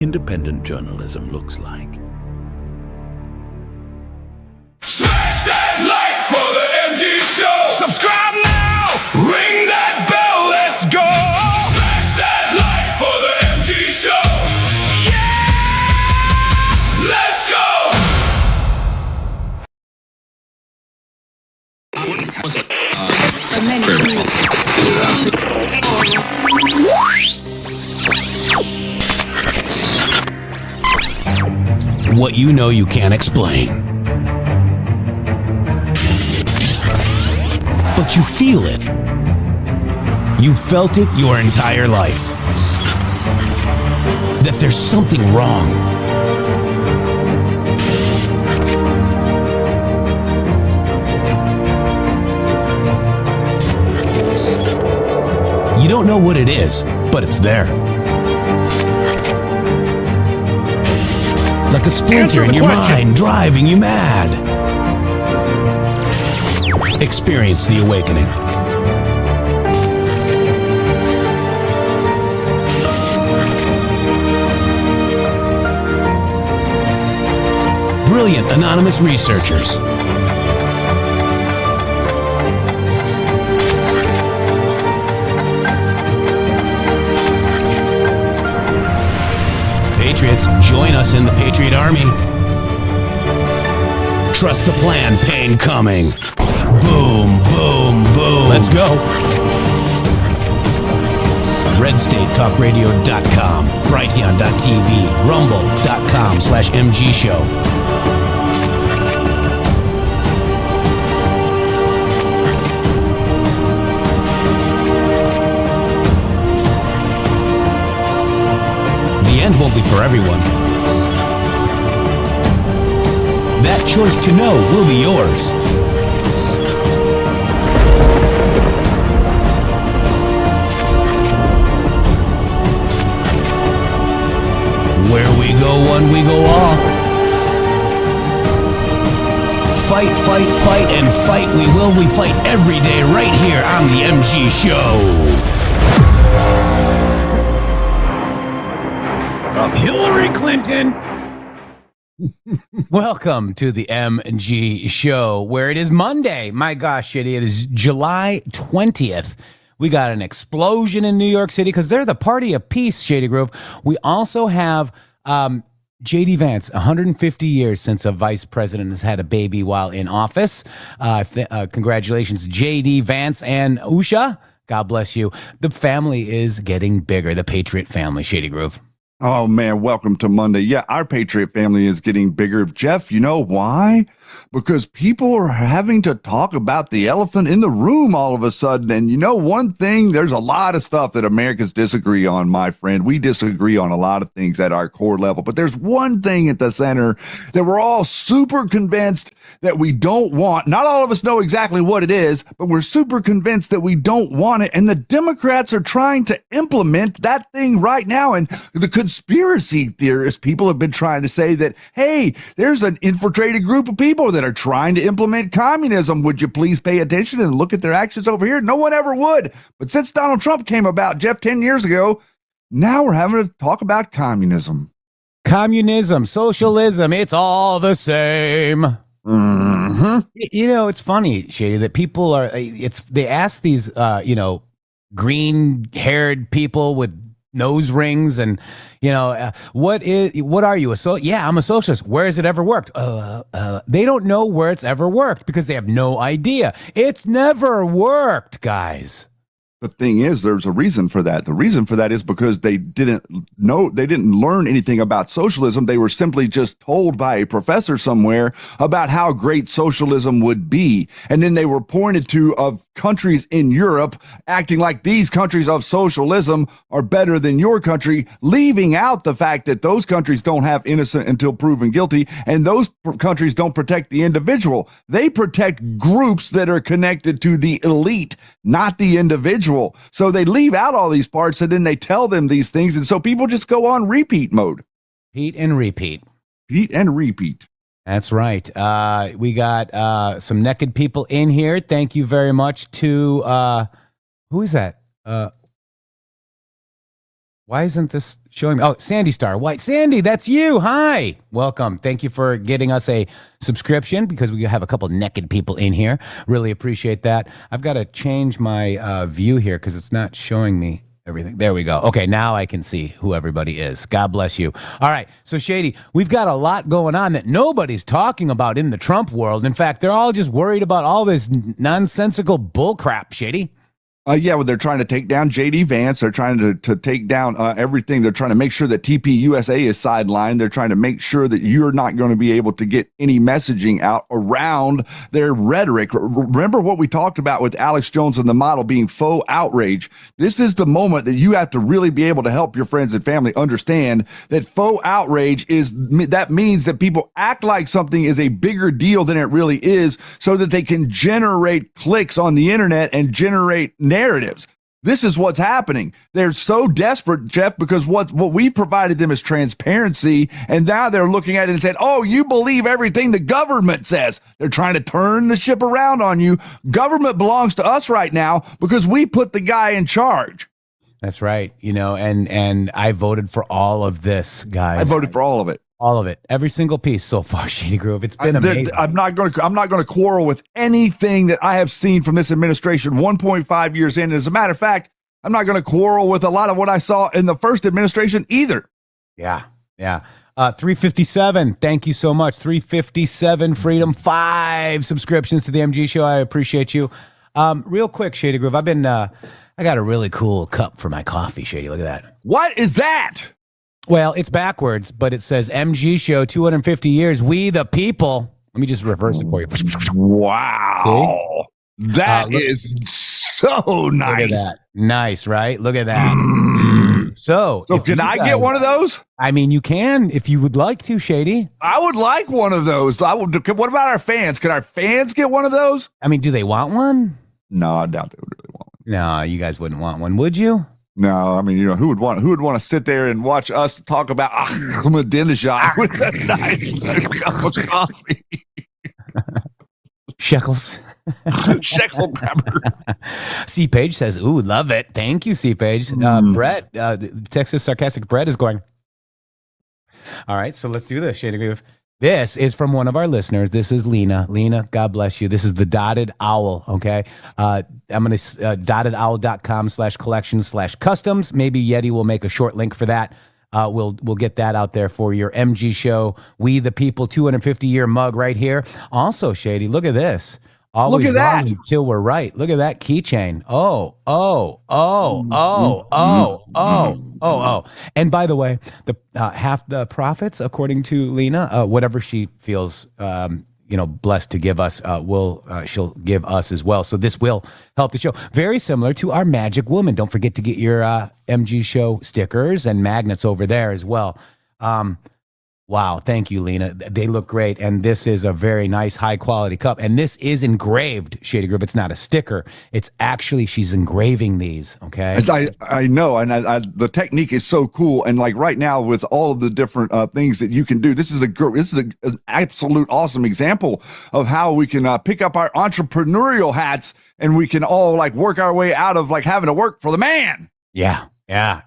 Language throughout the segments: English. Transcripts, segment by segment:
independent journalism looks like. Smash that like for the MG Show. Subscribe now. Ring that bell. Let's go. Smash that like for the MG Show. Yeah. Let's go. What you know you can't explain. But you feel it. You felt it your entire life. That there's something wrong. You don't know what it is, but it's there. Like a splinter in your mind, driving you mad. Experience the awakening. Brilliant anonymous researchers. Patriots, join us in the Patriot Army. Trust the plan, pain coming. Boom, boom, boom. Let's go. RedStateTalkRadio.com, Brighteon.tv, Rumble.com/MG Show. The end won't be for everyone. That choice to know will be yours. Where we go one, we go all. Fight, fight, fight, and fight we will. We fight every day right here on the MG Show. Hillary Clinton. Welcome to the MG Show, where it is Monday. My gosh, Shitty, it is July 20th. We got an explosion in New York City because they're the party of peace, Shady Grove. We also have JD Vance, 150 years since a vice president has had a baby while in office. Congratulations, JD Vance and Usha. God bless you. The family is getting bigger, the Patriot family, Shady Grove. Oh, man, welcome to Monday. Yeah, our Patriot family is getting bigger. Jeff, you know why? Because people are having to talk about the elephant in the room all of a sudden. And you know, one thing, there's a lot of stuff that Americans disagree on, my friend. We disagree on a lot of things at our core level. But there's one thing at the center that we're all super convinced that we don't want. Not all of us know exactly what it is, but we're super convinced that we don't want it. And the Democrats are trying to implement that thing right now. And the conspiracy theorists, people have been trying to say that, hey, there's an infiltrated group of people that are trying to implement communism. Would you please pay attention and look at their actions over here? No one ever would. But since Donald Trump came about, Jeff, 10 years ago, now we're having to talk about communism. Communism, socialism, it's all the same. Mm-hmm. You know, it's funny, Shady, that people are, they ask these, green-haired people with nose rings and, what are you? Yeah, I'm a socialist. Where has it ever worked? They don't know where it's ever worked because they have no idea. It's never worked, guys. The thing is, there's a reason for that. The reason for that is because they didn't learn anything about socialism. They were simply just told by a professor somewhere about how great socialism would be. And then they were pointed to of countries in Europe acting like these countries of socialism are better than your country, leaving out the fact that those countries don't have innocent until proven guilty, and those countries don't protect the individual. They protect groups that are connected to the elite, not the individual. So they leave out all these parts and then they tell them these things. And so people just go on repeat mode. Repeat and repeat. Repeat and repeat. That's right. We got some naked people in here. Thank you very much to, who is that? Why isn't this showing me? Oh, Sandy Star White. Sandy, that's you. Hi. Welcome. Thank you for getting us a subscription because we have a couple naked people in here. Really appreciate that. I've got to change my view here because it's not showing me everything. There we go. Okay, now I can see who everybody is. God bless you. All right. So, Shady, we've got a lot going on that nobody's talking about in the Trump world. In fact, they're all just worried about all this nonsensical bullcrap, Shady. Well, they're trying to take down JD Vance. They're trying to take down everything. They're trying to make sure that TPUSA is sidelined. They're trying to make sure that you're not going to be able to get any messaging out around their rhetoric. Remember what we talked about with Alex Jones and the model being faux outrage. This is the moment that you have to really be able to help your friends and family understand that faux outrage that means that people act like something is a bigger deal than it really is so that they can generate clicks on the internet and generate narratives. This is what's happening. They're so desperate, Jeff, because what we provided them is transparency, and now they're looking at it and saying, oh, you believe everything the government says. They're trying to turn the ship around on you. Government belongs to us right now because we put the guy in charge. That's right. And I voted for all of this, guys. I voted for all of it. All of it. Every single piece so far, Shady Grove. It's been amazing. I'm not going to quarrel with anything that I have seen from this administration 1.5 years in. As a matter of fact, I'm not going to quarrel with a lot of what I saw in the first administration either. Yeah. 357. Thank you so much. 357 Freedom 5 subscriptions to the MG Show. I appreciate you. Real quick, Shady Grove. I got a really cool cup for my coffee, Shady. Look at that. What is that? Well, it's backwards, but it says MG Show 250 years. We the people. Let me just reverse it for you. Wow. See? That is so nice. Look at that. Nice, right? Look at that. So can I get one of those? I mean, you can if you would like to, Shady. I would like one of those. What about our fans? Can our fans get one of those? I mean, do they want one? No, I doubt they would really want one. No, you guys wouldn't want one, would you? No, I mean, who would want to sit there and watch us talk about Ahmadinejad with a nice cup of coffee? Shekels. Shekel grabber. C Page says, ooh, love it. Thank you, C Page. Brett, Texas Sarcastic Brett is going. All right, so let's do this, Shady Groove. This is from one of our listeners. This is Lena. Lena, God bless you. This is the Dotted Owl, okay? I'm going to dottedowl.com/collection/customs. Maybe Yeti will make a short link for that. We'll get that out there for your MG Show. We the People 250-year mug right here. Also, Shady, look at this. Always look at that. Until we're right. Look at that keychain. Oh. And by the way, the half the profits, according to Lena, whatever she feels, blessed to give us, she'll give us as well. So this will help the show. Very similar to our Magic Woman. Don't forget to get your MG Show stickers and magnets over there as well. Wow, thank you, Lena. They look great, and this is a very nice, high-quality cup. And this is engraved, Shady Group. It's not a sticker. It's actually, she's engraving these, okay? I know, and the technique is so cool. And like right now, with all of the different things that you can do, this is an absolute awesome example of how we can pick up our entrepreneurial hats, and we can all like work our way out of like having to work for the man. Yeah,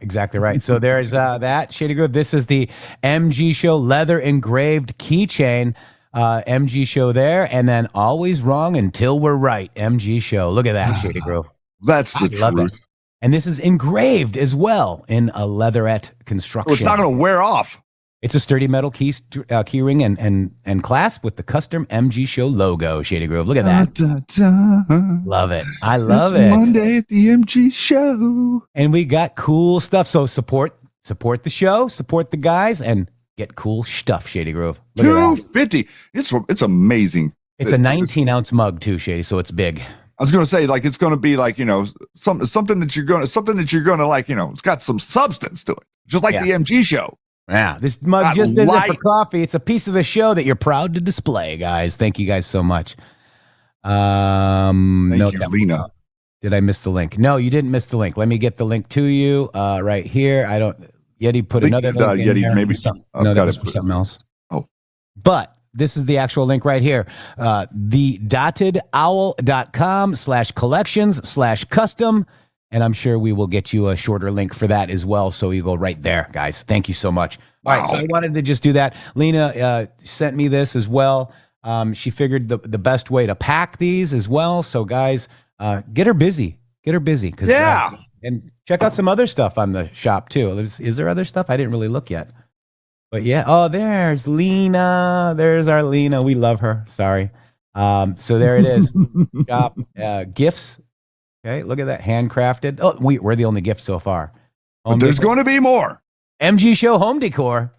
exactly right. So there's that, Shady Grove. This is the MG Show leather engraved keychain. MG Show there, and then always wrong until we're right. MG Show. Look at that, Shady Grove. That's the truth. And this is engraved as well in a leatherette construction. Well, it's not going to wear off. It's a sturdy metal key ring and clasp with the custom MG Show logo, Shady Grove. Look at that. Love it. I love it. Monday at the MG Show. And we got cool stuff. So support the show, support the guys, and get cool stuff, Shady Grove. Look $250. It's amazing. It's a 19-ounce mug too, Shady, so it's big. I was going to say, like, it's going to be like, something that you're going to like, it's got some substance to it, just like the MG Show. Yeah, this mug just isn't for coffee. It's a piece of the show that you're proud to display, guys. Thank you guys so much. Thank you, Lena. Did I miss the link? No, you didn't miss the link. Let me get the link to you right here. Yeti put another link in Yeti, there. maybe No, that was for something else. Oh. But this is the actual link right here. The dottedowl.com/collections/custom. And I'm sure we will get you a shorter link for that as well. So you go right there, guys. Thank you so much. All right. So I wanted to just do that. Lena sent me this as well. She figured the best way to pack these as well. So guys, get her busy. Get her busy. And check out some other stuff on the shop too. Is there other stuff? I didn't really look yet. But yeah. Oh, there's Lena. There's our Lena. We love her. Sorry. So there it is. Shop gifts. Okay, look at that, handcrafted. Oh, we're the only gift so far. But there's going to be more. MG Show home decor.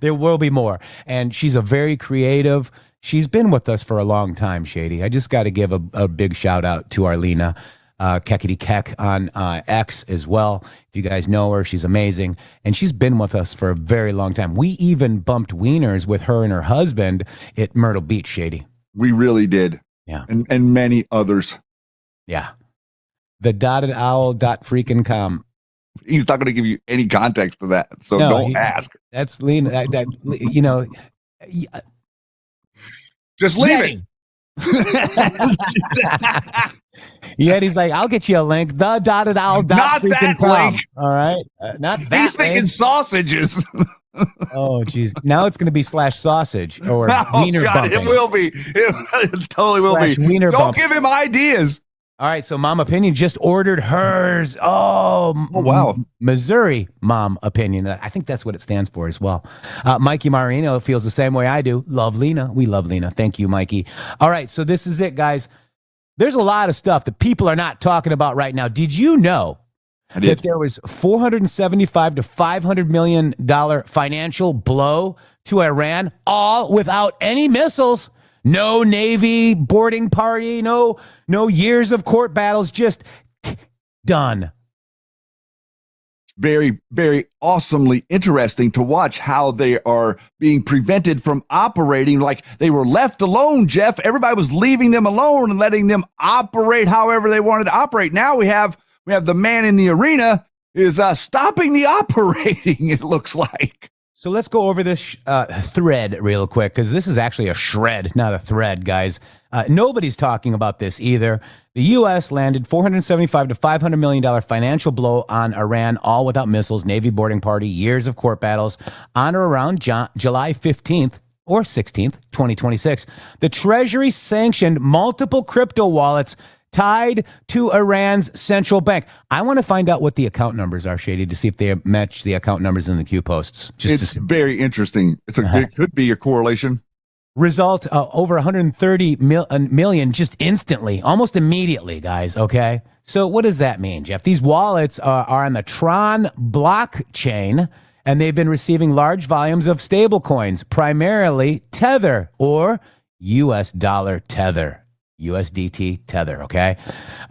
There will be more. And she's a very creative. She's been with us for a long time, Shady. I just got to give a big shout out to Arlena Kekity Kek on X as well. If you guys know her, she's amazing. And she's been with us for a very long time. We even bumped wieners with her and her husband at Myrtle Beach, Shady. We really did. Yeah. And many others. Yeah. The dotted owl dot freaking com. He's not going to give you any context to that. So don't ask. That's Lena. Just leave it. Yeah, he's like, I'll get you a link. The dotted owl dot not freaking that com. link. All right. Not that He's thinking link. sausages. Oh, geez. Now it's going to be /sausage or wiener bumping. It will be. It totally will be. Wiener Don't bumping. give him ideas. All right, so Mom Opinion just ordered hers. Oh, wow. Missouri Mom Opinion. I think that's what it stands for as well. Mikey Marino feels the same way I do. Love Lena. We love Lena. Thank you, Mikey. All right, so this is it, guys. There's a lot of stuff that people are not talking about right now. Did you know that there was $475 to $500 million financial blow to Iran, all without any missiles? No Navy boarding party, no years of court battles, just done. Very, very awesomely interesting to watch how they are being prevented from operating like they were left alone, Jeff. Everybody was leaving them alone and letting them operate however they wanted to operate. Now we have the man in the arena is stopping the operating, it looks like. So let's go over this thread real quick, because this is actually a shred, not a thread, guys. Nobody's talking about this either. The U.S. landed $475 to $500 million financial blow on Iran, all without missiles, Navy boarding party, years of court battles, on or around July 15th or 16th, 2026. The Treasury sanctioned multiple crypto wallets tied to Iran's central bank. I want to find out what the account numbers are, Shady, to see if they match the account numbers in the Q posts. It's very interesting. It could be a correlation. Result, over 130 million just instantly, almost immediately, guys, okay? So what does that mean, Jeff? These wallets are on the Tron blockchain, and they've been receiving large volumes of stable coins, primarily Tether or U.S. dollar Tether. USDT Tether, okay?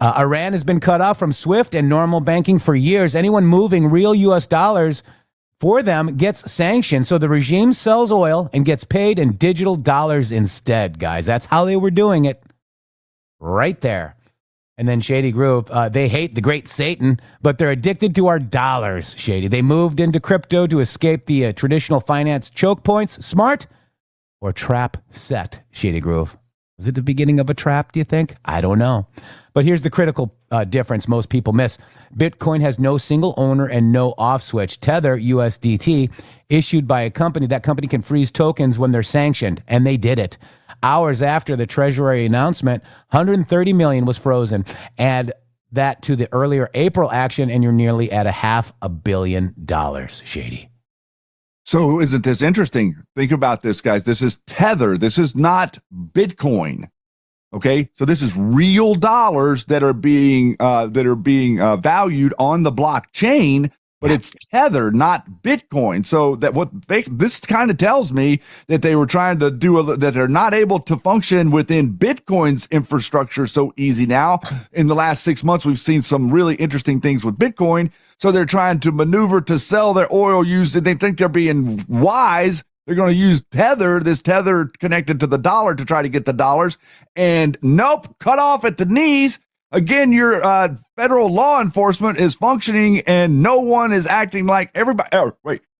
Iran has been cut off from SWIFT and normal banking for years. Anyone moving real U.S. dollars for them gets sanctioned. So the regime sells oil and gets paid in digital dollars instead, guys. That's how they were doing it right there. And then Shady Groove, they hate the great Satan, but they're addicted to our dollars, Shady. They moved into crypto to escape the traditional finance choke points. Smart or trap set, Shady Groove? Was it the beginning of a trap, do you think? I don't know. But here's the critical difference most people miss. Bitcoin has no single owner and no off switch. Tether, USDT, issued by a company. That company can freeze tokens when they're sanctioned, and they did it. Hours after the Treasury announcement, 130 million was frozen. Add that to the earlier April action, and you're nearly at $500 million, Shady. So isn't this interesting? Think about this, guys. This is Tether. This is not Bitcoin. Okay, so this is real dollars that are being valued on the blockchain, but it's Tether, not Bitcoin. So this kind of tells me that they were trying to that they're not able to function within Bitcoin's infrastructure so easy now. In the last 6 months, we've seen some really interesting things with Bitcoin. So they're trying to maneuver to sell their oil used. They think they're being wise. They're going to use Tether, this Tether connected to the dollar, to try to get the dollars. And nope, cut off at the knees. Again, your federal law enforcement is functioning, and no one is acting like everybody.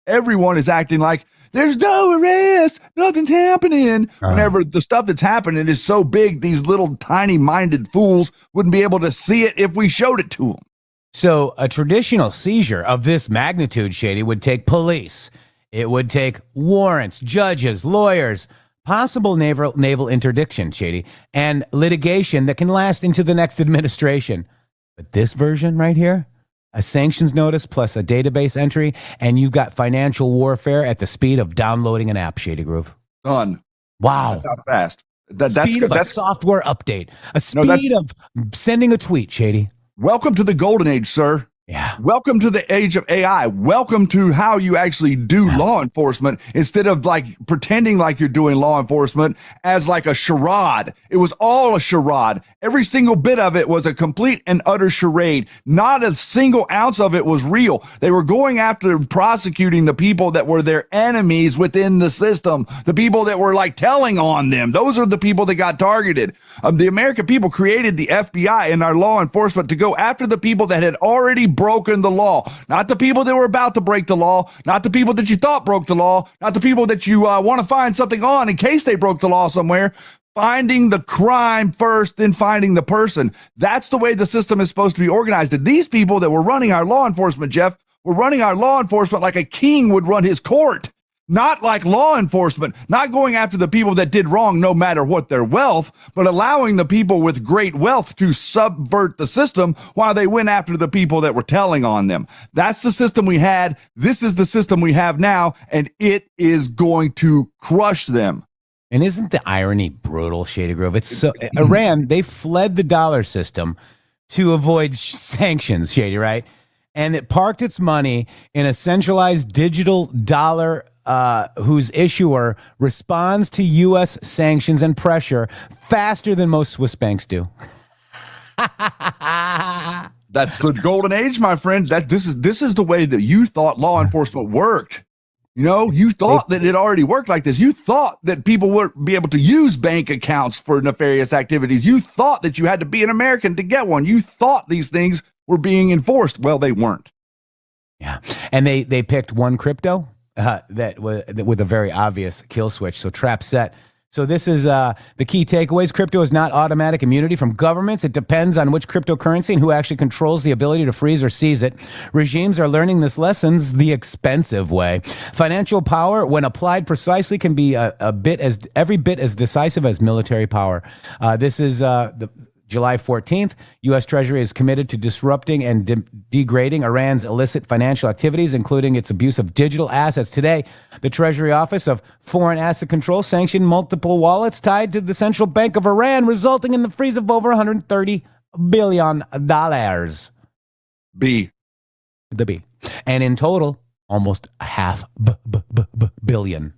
everyone is acting like there's no arrest, nothing's happening. Whenever the stuff that's happening is so big, these little tiny minded fools wouldn't be able to see it if we showed it to them. So a traditional seizure of this magnitude, Shady, would take police. It would take warrants, judges, lawyers, possible naval interdiction, Shady, and litigation that can last into the next administration. But this version right here, a sanctions notice plus a database entry, and you've got financial warfare at the speed of downloading an app, Shady Groove. Done. Wow. That's how fast. That's a software update. A speed of sending a tweet, Shady. Welcome to the golden age, sir. Yeah. Welcome to the age of AI. Welcome to how you actually do law enforcement instead of like pretending like you're doing law enforcement as like a charade. It was all a charade. Every single bit of it was a complete and utter charade. Not a single ounce of it was real. They were going after and prosecuting the people that were their enemies within the system, the people that were like telling on them. Those are the people that got targeted. The American people created the FBI and our law enforcement to go after the people that had already broken the law, not the people that were about to break the law, not the people that you thought broke the law, not the people that you want to find something on in case they broke the law somewhere. Finding the crime first, then finding the person. That's the way the system is supposed to be organized. And these people that were running our law enforcement, Jeff, were running our law enforcement like a king would run his court. Not like law enforcement, not going after the people that did wrong no matter what their wealth, but allowing the people with great wealth to subvert the system while they went after the people that were telling on them. That's the system we had. This is the system we have now, and it is going to crush them. And isn't the irony brutal, Shady Grove? It's so Iran, they fled the dollar system to avoid sanctions, Shady, right? And it parked its money in a centralized digital dollar whose issuer responds to U.S. sanctions and pressure faster than most Swiss banks do. That's the golden age, my friend. This is the way that you thought law enforcement worked. You know, you thought that it already worked like this. You thought that people would be able to use bank accounts for nefarious activities. You thought that you had to be an American to get one. You thought these things were being enforced. Well, they weren't. Yeah, and they picked one crypto that with a very obvious kill switch. So trap set. So this is the key takeaways. Crypto is not automatic immunity from governments. It depends on which cryptocurrency and who actually controls the ability to freeze or seize it. Regimes are learning this lessons the expensive way. Financial power, when applied precisely, can be every bit as decisive as military power. This is the July 14th, U.S. Treasury is committed to disrupting and degrading Iran's illicit financial activities, including its abuse of digital assets. Today, the Treasury Office of Foreign Asset Control sanctioned multiple wallets tied to the Central Bank of Iran, resulting in the freeze of over $130 billion. B. The B. And in total, almost a half billion.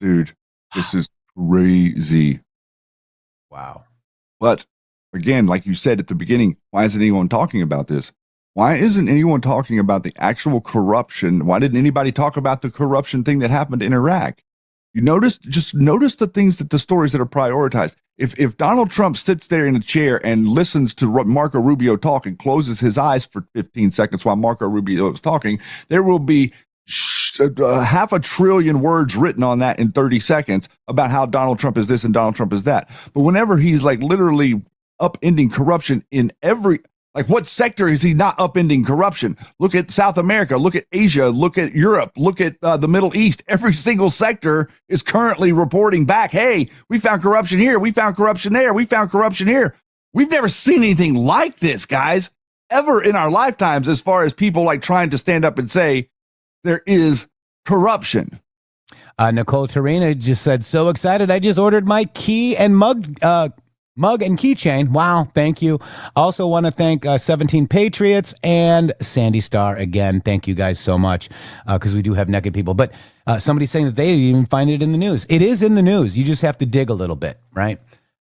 Dude, this is crazy. Wow. But again, like you said at the beginning, why isn't anyone talking about this? Why isn't anyone talking about the actual corruption? Why didn't anybody talk about the corruption thing that happened in Iraq? Just notice the things the stories that are prioritized. If Donald Trump sits there in a chair and listens to Marco Rubio talk and closes his eyes for 15 seconds while Marco Rubio is talking, there will be 500 billion words written on that in 30 seconds about how Donald Trump is this and Donald Trump is that. But whenever he's like literally upending corruption in every, like what sector is he not upending corruption? Look at South America, look at Asia, look at Europe, look at the Middle East. Every single sector is currently reporting back, hey, we found corruption here, we found corruption there, we found corruption here. We've never seen anything like this, guys, ever in our lifetimes, as far as people like trying to stand up and say, there is corruption. Nicole Torina just said, so excited. I just ordered my key and mug and keychain. Wow. Thank you. Also want to thank 17 Patriots and Sandy Star again. Thank you guys so much. Cause we do have naked people, but somebody's saying that they didn't even find it in the news. It is in the news. You just have to dig a little bit, right?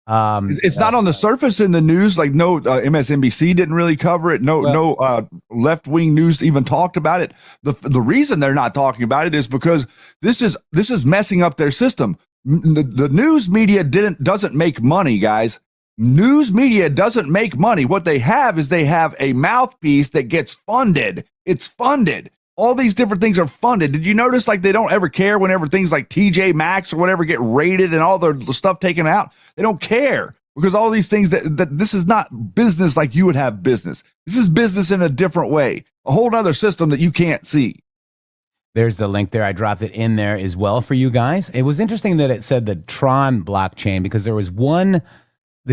It's not on the surface in the news. Like no, MSNBC didn't really cover it. No left-wing news even talked about it. The reason they're not talking about it is because this is messing up their system. The news media doesn't make money, guys. News media doesn't make money. What they have is they have a mouthpiece that gets funded. It's funded. All these different things are funded. Did you notice like they don't ever care whenever things like TJ Maxx or whatever get raided and all the stuff taken out? They don't care because all these things that this is not business like you would have business. This is business in a different way, a whole other system that you can't see. There's the link there. I dropped it in there as well for you guys. It was interesting that it said the Tron blockchain because there was the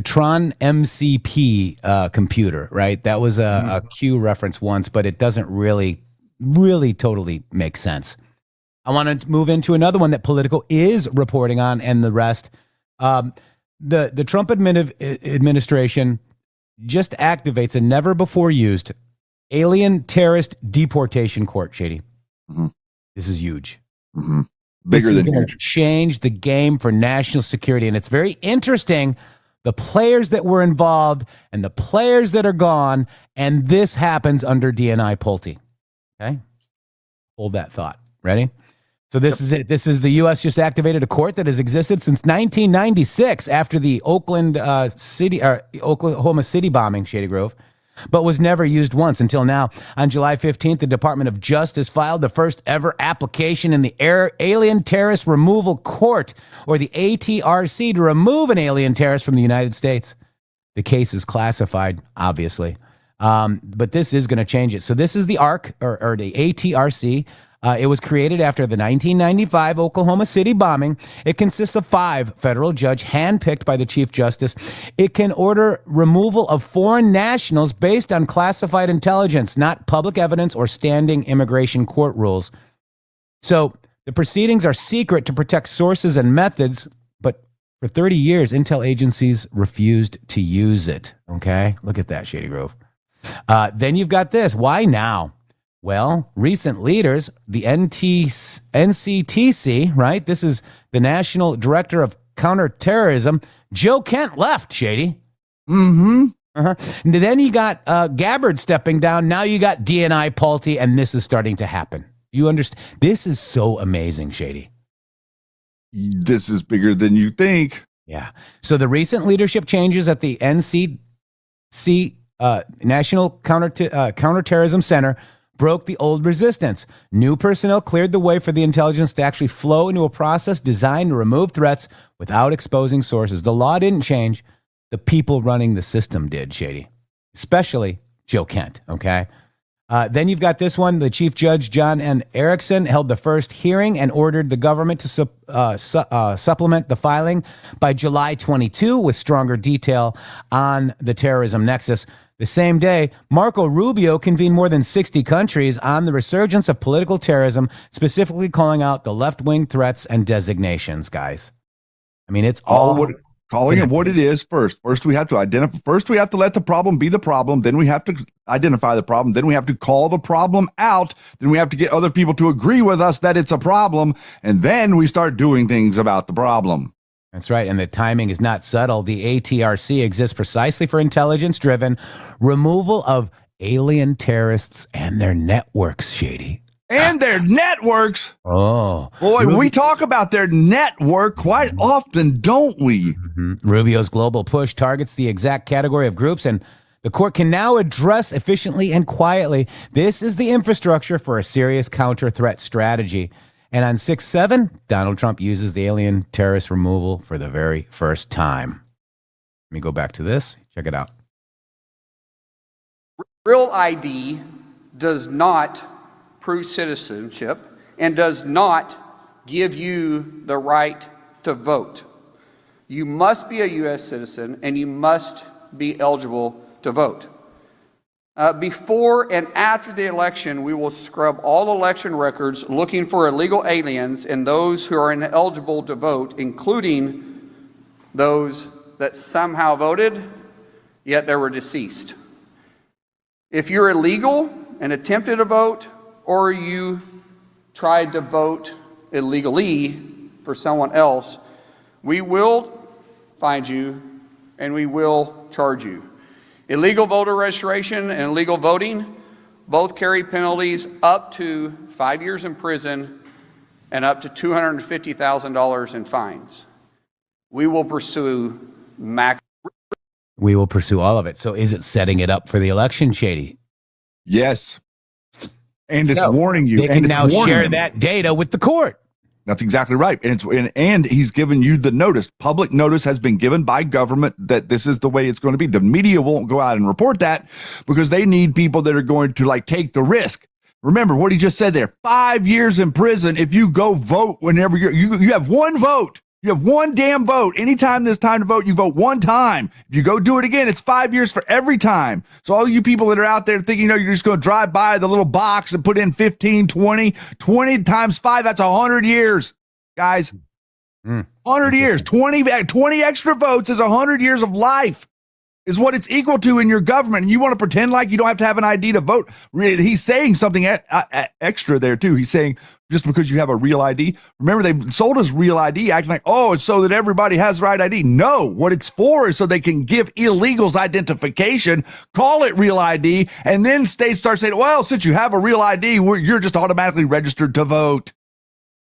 Tron MCP computer, right? That was a Q reference once, but it doesn't really totally make sense. I want to move into another one that Politico is reporting on and the rest. The Trump administration just activates a never before used alien terrorist deportation court, Shady. Mm-hmm. This is huge. Mm-hmm. This is going to change the game for national security. And it's very interesting, the players that were involved and the players that are gone. And this happens under DNI Pulte. Okay. Hold that thought. Ready? So this is it. This is the U.S. just activated a court that has existed since 1996 after the Oklahoma City bombing, Shady Grove, but was never used once until now. On July 15th, the Department of Justice filed the first ever application in the Alien Terrorist Removal Court, or the ATRC, to remove an alien terrorist from the United States. The case is classified, obviously. But this is going to change it. So this is the ARC, or the ATRC. It was created after the 1995 Oklahoma City bombing. It consists of 5 federal judges handpicked by the Chief Justice. It can order removal of foreign nationals based on classified intelligence, not public evidence or standing immigration court rules. So the proceedings are secret to protect sources and methods, but for 30 years, intel agencies refused to use it. Okay? Look at that, Shady Grove. Then you've got this. Why now? Well, recent leaders, the NCTC, right? This is the National Director of Counterterrorism. Joe Kent left, Shady. Mm-hmm. And then you got Gabbard stepping down. Now you got DNI Pulte, and this is starting to happen. You understand? This is so amazing, Shady. This is bigger than you think. Yeah. So the recent leadership changes at the NCC, National Counterterrorism Center, broke the old resistance. New personnel cleared the way for the intelligence to actually flow into a process designed to remove threats without exposing sources. The law didn't change. The people running the system did, Shady. Especially Joe Kent, okay? Then you've got this one. The Chief Judge, John N. Erickson, held the first hearing and ordered the government to supplement the filing by July 22 with stronger detail on the terrorism nexus. The same day, Marco Rubio convened more than 60 countries on the resurgence of political terrorism, specifically calling out the left-wing threats and designations, guys. I mean, it's all calling it what it is first. First, we have to identify. First, we have to let the problem be the problem. Then we have to identify the problem. Then we have to call the problem out. Then we have to get other people to agree with us that it's a problem. And then we start doing things about the problem. That's right. And the timing is not subtle. The ATRC exists precisely for intelligence-driven removal of alien terrorists and their networks, Shady. And their networks. Oh. Boy, we talk about their network quite often, don't we? Mm-hmm. Rubio's global push targets the exact category of groups, and the court can now address efficiently and quietly. This is the infrastructure for a serious counter-threat strategy. And on 6/7, Donald Trump uses the alien terrorist removal for the very first time. Let me go back to this. Check it out. Real ID does not prove citizenship and does not give you the right to vote. You must be a U.S. citizen and you must be eligible to vote. Before and after the election, we will scrub all election records looking for illegal aliens and those who are ineligible to vote, including those that somehow voted, yet they were deceased. If you're illegal and attempted to vote, or you tried to vote illegally for someone else, we will find you and we will charge you. Illegal voter registration and illegal voting both carry penalties up to 5 years in prison and up to $250,000 in fines. We will pursue We will pursue all of it. So is it setting it up for the election, Shady? Yes. And it's So, warning you. They can and it's now warning share them. that data with the court. That's exactly right. And he's given you the notice. Public notice has been given by government that this is the way it's going to be. The media won't go out and report that because they need people that are going to like take the risk. Remember what he just said there, 5 years in prison if you go vote whenever you have one vote. You have one damn vote. Anytime there's time to vote, you vote one time. If you go do it again, it's 5 years for every time. So all you people that are out there thinking, you're just going to drive by the little box and put in 15, 20 times 5, that's 100 years, guys. 100 years, 20 extra votes is 100 years of life. Is what it's equal to in your government. And you want to pretend like you don't have to have an ID to vote. He's saying something extra there too. He's saying just because you have a real ID. Remember, they sold us real ID acting like, oh, it's so that everybody has the right ID. No, what it's for is so they can give illegals identification, call it real ID, and then states start saying, well, since you have a real ID, you're just automatically registered to vote.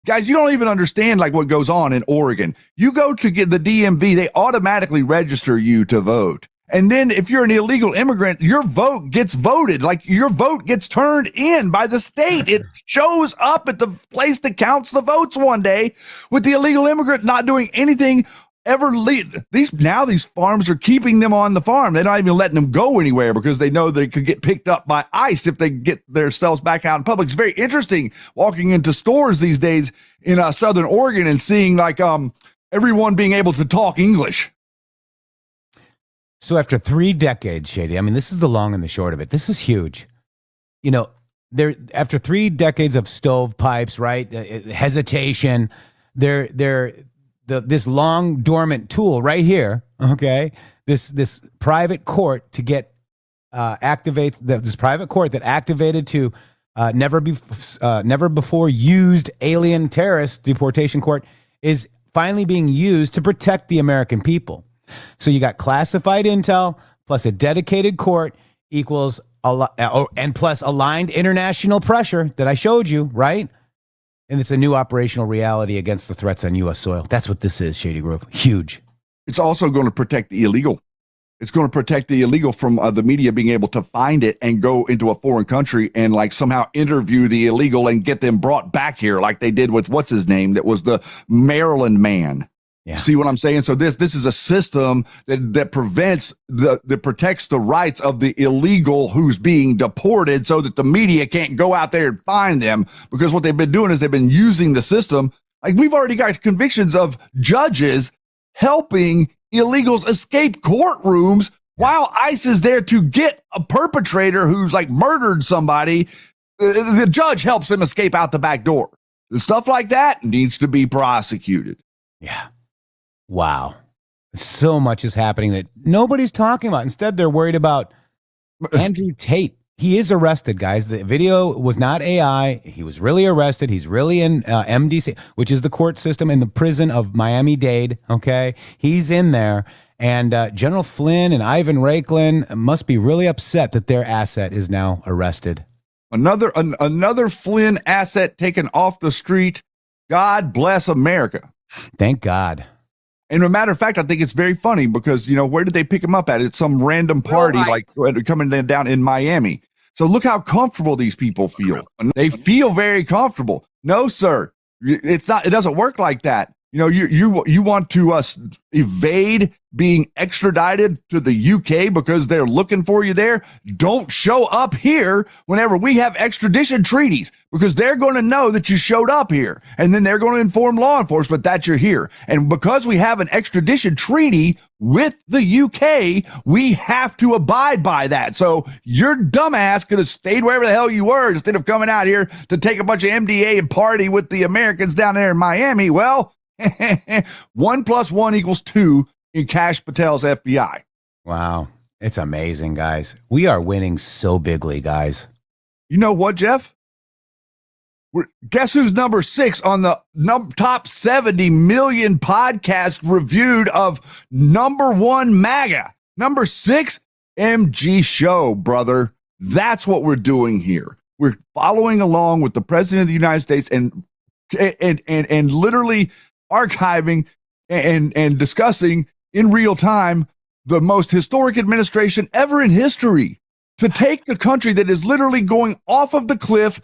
Guys, you don't even understand like what goes on in Oregon. You go to get the DMV, they automatically register you to vote. And then if you're an illegal immigrant, your vote gets voted, like your vote gets turned in by the state. It shows up at the place that counts the votes one day with the illegal immigrant not doing anything ever. These farms are keeping them on the farm. They're not even letting them go anywhere because they know they could get picked up by ICE if they get themselves back out in public. It's very interesting walking into stores these days in Southern Oregon and seeing like everyone being able to talk English. So after 3 decades, Shady, I mean, this is the long and the short of it. This is huge. After 3 decades of stovepipes, right? Hesitation, this long dormant tool right here, okay? This private court to get this private court that activated to never before used alien terrorist deportation court is finally being used to protect the American people. So you got classified intel plus a dedicated court equals and plus aligned international pressure that I showed you, right? And it's a new operational reality against the threats on U.S. soil. That's what this is, Shady Grove. Huge. It's also going to protect the illegal. It's going to protect the illegal from the media being able to find it and go into a foreign country and like somehow interview the illegal and get them brought back here like they did with what's his name? That was the Maryland man. Yeah. See what I'm saying? So this is a system that protects the rights of the illegal who's being deported so that the media can't go out there and find them, because what they've been doing is they've been using the system. Like we've already got convictions of judges helping illegals escape courtrooms while ICE is there to get a perpetrator who's like murdered somebody. The judge helps him escape out the back door. The stuff like that needs to be prosecuted. Yeah. Wow. So much is happening that nobody's talking about. Instead, they're worried about Andrew Tate. He is arrested, guys. The video was not AI. He was really arrested. He's really in MDC, which is the court system in the prison of Miami-Dade. Okay. He's in there. And General Flynn and Ivan Raiklin must be really upset that their asset is now arrested. Another Flynn asset taken off the street. God bless America. Thank God. And a matter of fact, I think it's very funny because, where did they pick him up at? It's some random party like coming down in Miami. So look how comfortable these people feel. They feel very comfortable. No, sir. It doesn't work like that. You want to evade being extradited to the UK because they're looking for you there. Don't show up here whenever we have extradition treaties, because they're going to know that you showed up here, and then they're going to inform law enforcement that you're here. And because we have an extradition treaty with the UK, we have to abide by that. So your dumbass could have stayed wherever the hell you were instead of coming out here to take a bunch of MDA and party with the Americans down there in Miami. Well, 1 + 1 = 2 in Kash Patel's FBI. Wow. It's amazing, guys. We are winning so bigly, guys. You know what, Jeff? Guess who's number 6 on the top 70 million podcasts reviewed of number 1 MAGA? Number 6, MG Show, brother. That's what we're doing here. We're following along with the President of the United States and literally archiving and discussing in real time the most historic administration ever in history, to take the country that is literally going off of the cliff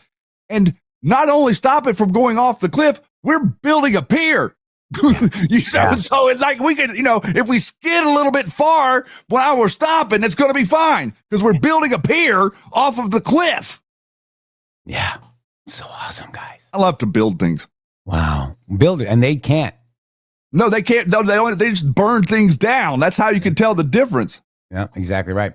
And not only stop it from going off the cliff, we're building a pier. So it's like we can, if we skid a little bit far while we're stopping, it's going to be fine because we're building a pier off of the cliff. Yeah. So awesome, guys. I love to build things. Wow. Build it. And they can't. No, they can't. No, they just burn things down. That's how you can tell the difference. Yeah, exactly right.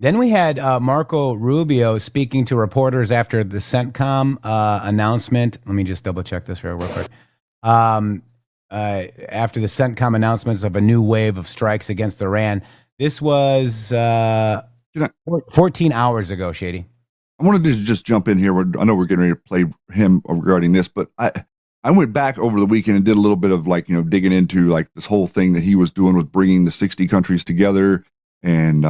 Then we had Marco Rubio speaking to reporters after the CENTCOM announcement. Let me just double check this here real quick. After the CENTCOM announcements of a new wave of strikes against Iran. This was 14 hours ago, Shady. I wanted to just jump in here. I know we're getting ready to play him regarding this, but I went back over the weekend and did a little bit of digging into this whole thing that he was doing with bringing the 60 countries together and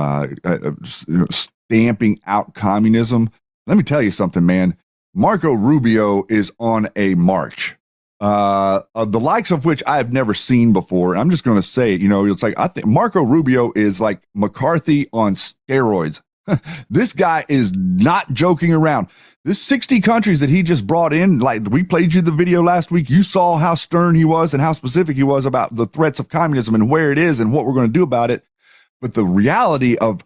stamping out communism. Let me tell you something, man. Marco Rubio is on a march. The likes of which I have never seen before. I'm just going to say it, it's like, I think Marco Rubio is like McCarthy on steroids. This guy is not joking around. This 60 countries that he just brought in, like we played you the video last week. You saw how stern he was and how specific he was about the threats of communism and where it is and what we're going to do about it. But the reality of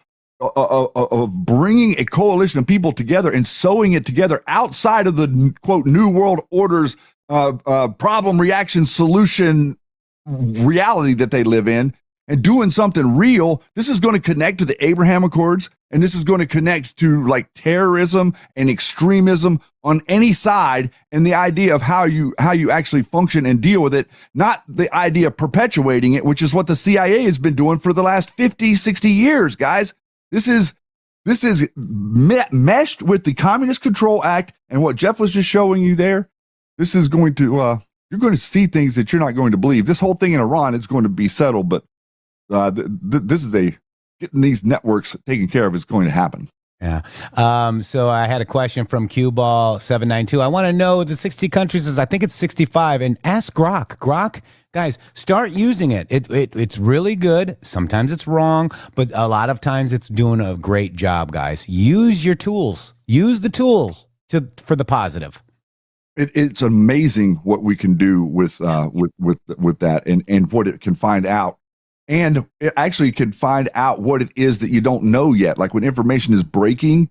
bringing a coalition of people together and sewing it together outside of the quote New World Order's problem, reaction, solution reality that they live in and doing something real. This is going to connect to the Abraham Accords, and this is going to connect to terrorism and extremism on any side, and the idea of how you actually function and deal with it, not the idea of perpetuating it, which is what the CIA has been doing for the last 50, 60 years, guys. This is meshed with the Communist Control Act and what Jeff was just showing you there. This is going to, you're going to see things that you're not going to believe. This whole thing in Iran is going to be settled, but this is getting these networks taken care of is going to happen. Yeah. So I had a question from Cueball 792. I want to know the 60 countries I think it's 65, and ask Grok. Grok, guys, start using it. It's really good. Sometimes it's wrong, but a lot of times it's doing a great job, guys. Use your tools. Use the tools for the positive. It's amazing what we can do with that and what it can find out. And it actually can find out what it is that you don't know yet. Like when information is breaking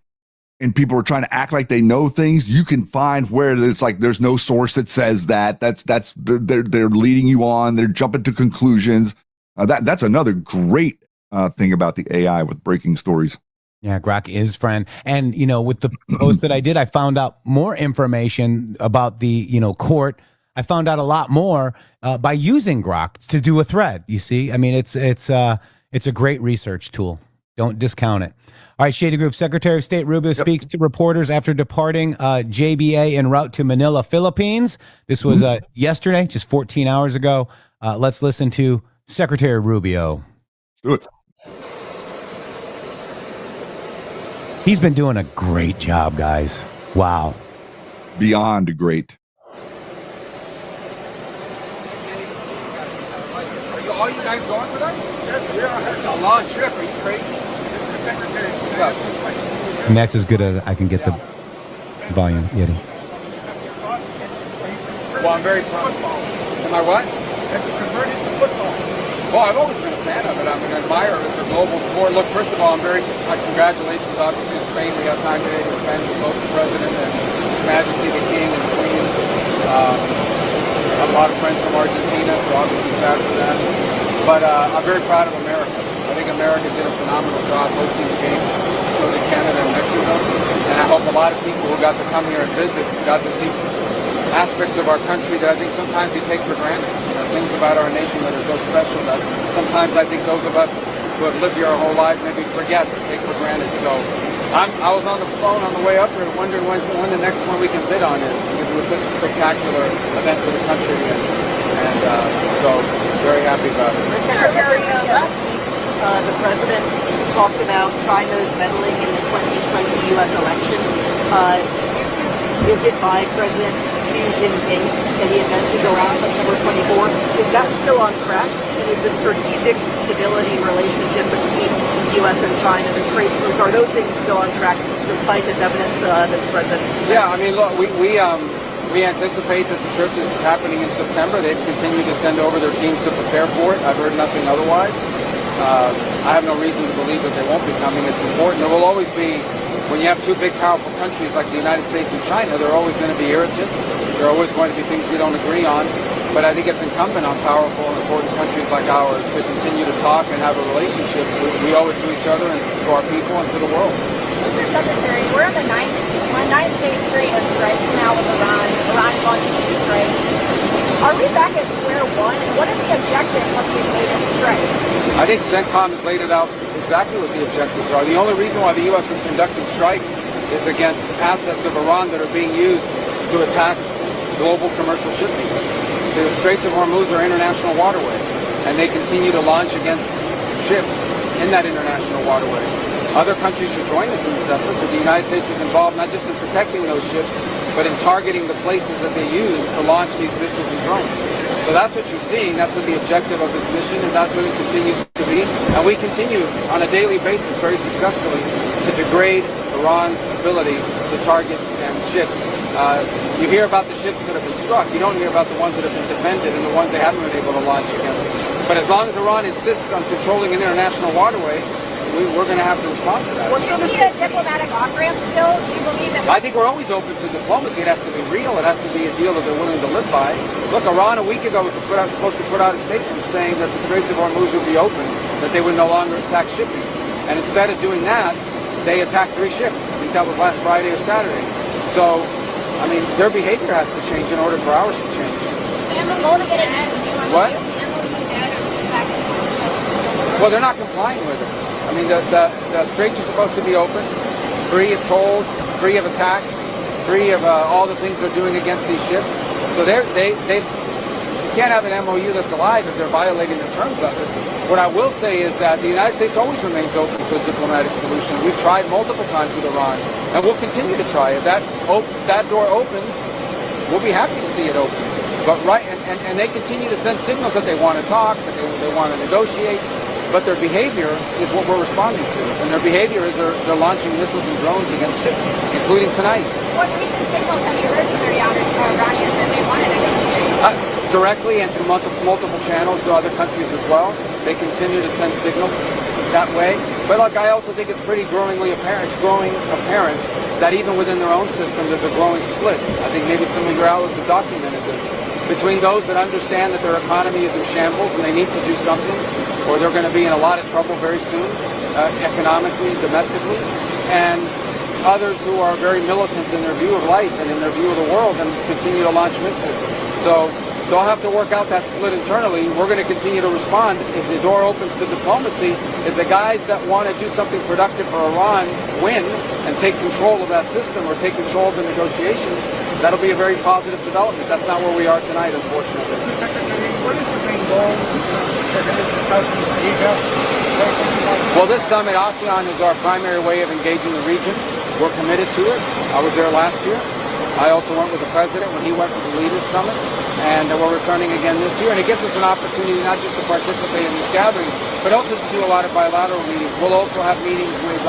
and people are trying to act like they know things, you can find where it's like there's no source that says that. They're leading you on. They're jumping to conclusions. That's another great thing about the AI with breaking stories. Yeah, Grok is friend. And, with the post that I did, I found out more information about the, court. I found out a lot more by using Grok to do a thread. You see, I mean, it's a great research tool. Don't discount it. All right, Shady Group Secretary of State Rubio speaks to reporters after departing JBA en route to Manila, Philippines. This was yesterday, just 14 hours ago. Let's listen to Secretary Rubio. Do it. He's been doing a great job, guys. Wow. Beyond great. All you guys going with us? Yes, we are. A long trip. Are you crazy? What's up? And that's as good as I can get the volume, Yeti. Well, I'm very proud. Am I what? Have you converted to football? Well, I've always been a fan of it. I'm an admirer of the global sport. Look, first of all, congratulations, obviously, to Spain. We have time today to spend with both the president and His Majesty the King and the Queen. A lot of friends from Argentina, so obviously sad for that. But I'm very proud of America. I think America did a phenomenal job hosting the game. So did Canada and Mexico. And I hope a lot of people who got to come here and visit got to see aspects of our country that I think sometimes we take for granted. Things about our nation that are so special that sometimes I think those of us who have lived here our whole lives maybe forget or take for granted. So I was on the phone on the way up here wondering when the next one we can bid on is, because it was such a spectacular event for the country, and so very happy about it. Secretary, last week the president talked about China's meddling in the 2020 U.S. election. Visit by President Xi Jinping that he intends to go out September 24th. Is that still on track? And is the strategic stability relationship between U.S. and China, the trade flows, are those things still on track despite this evidence that the president? Yeah, I mean, look, we anticipate that the trip is happening in September. They've continued to send over their teams to prepare for it. I've heard nothing otherwise. I have no reason to believe that they won't be coming. It's important. There will always be, when you have two big, powerful countries like the United States and China, there are always going to be irritants. There are always going to be things we don't agree on. But I think it's incumbent on powerful and important countries like ours to continue to talk and have a relationship. We owe it to each other and to our people and to the world. Mr. Secretary, we're on the ninth day straight of strikes now with Iran. Iran launching two strikes. Are we back at square one? And what is the objective of these latest strikes? I think CENTCOM has laid it out exactly what the objectives are. The only reason why the U.S. is conducting strikes is against assets of Iran that are being used to attack global commercial shipping. The Straits of Hormuz are international waterway, and they continue to launch against ships in that international waterway. Other countries should join us in this effort, but the United States is involved not just in protecting those ships, but in targeting the places that they use to launch these missiles and drones. So that's what you're seeing. That's what the objective of this mission, and that's what it continues to be. And we continue on a daily basis very successfully to degrade Iran's ability to target ships. You hear about the ships that have been struck. You don't hear about the ones that have been defended and the ones they haven't been able to launch against. But as long as Iran insists on controlling an international waterway, we're going to have to respond to that. Do you need a diplomatic off-ramp still? Do you believe that? I think we're always open to diplomacy. It has to be real. It has to be a deal that they're willing to live by. Look, Iran a week ago was supposed to put out a statement saying that the Straits of Hormuz would be open, that they would no longer attack shipping. And instead of doing that, they attacked 3 ships. I think that was last Friday or Saturday. So, I mean, their behavior has to change in order for ours to change. What? Well, they're not complying with it. I mean, the straits are supposed to be open, free of tolls, free of attack, free of all the things they're doing against these ships. So you can't have an MOU that's alive if they're violating the terms of it. What I will say is that the United States always remains open to a diplomatic solution. We've tried multiple times with Iran, and we'll continue to try. If that door opens, we'll be happy to see it open. But and they continue to send signals that they want to talk, that they want to negotiate. But their behavior is what we're responding to. And their behavior is they're launching missiles and drones against ships, including tonight. What recent signals have you heard from the Iranians that they want to negotiate? Directly and through multiple channels to other countries as well. They continue to send signals that way. But look, I also think it's pretty growing apparent that even within their own system, there's a growing split. I think maybe some of your outlets have documented this. Between those that understand that their economy is in shambles and they need to do something, or they're going to be in a lot of trouble very soon, economically, domestically, and others who are very militant in their view of life and in their view of the world and continue to launch missiles. So they'll have to work out that split internally. We're going to continue to respond. If the door opens to diplomacy, if the guys that want to do something productive for Iran win and take control of that system or take control of the negotiations, that'll be a very positive development. That's not where we are tonight, unfortunately. Secretary, what is the main goal for Southeast Asia? Well, this summit, ASEAN, is our primary way of engaging the region. We're committed to it. I was there last year. I also went with the president when he went to the Leaders Summit, and we're returning again this year. And it gives us an opportunity not just to participate in these gatherings, but also to do a lot of bilateral meetings. We'll also have meetings with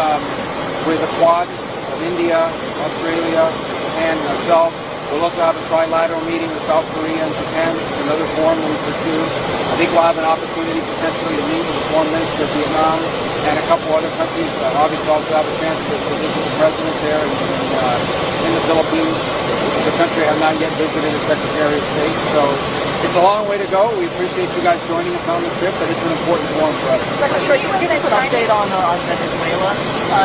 the Quad of India, Australia, and myself. We'll also have a trilateral meeting with South Korea and Japan, another forum we pursue. I think we'll have an opportunity potentially to meet with the foreign minister of Vietnam and a couple other countries. Obviously, I'll also have a chance to visit the president there in the Philippines, which is a country I have not yet visited as Secretary of State. So it's a long way to go. We appreciate you guys joining us on the trip, but it's an important forum for us. Secretary, can you give us an update on Venezuela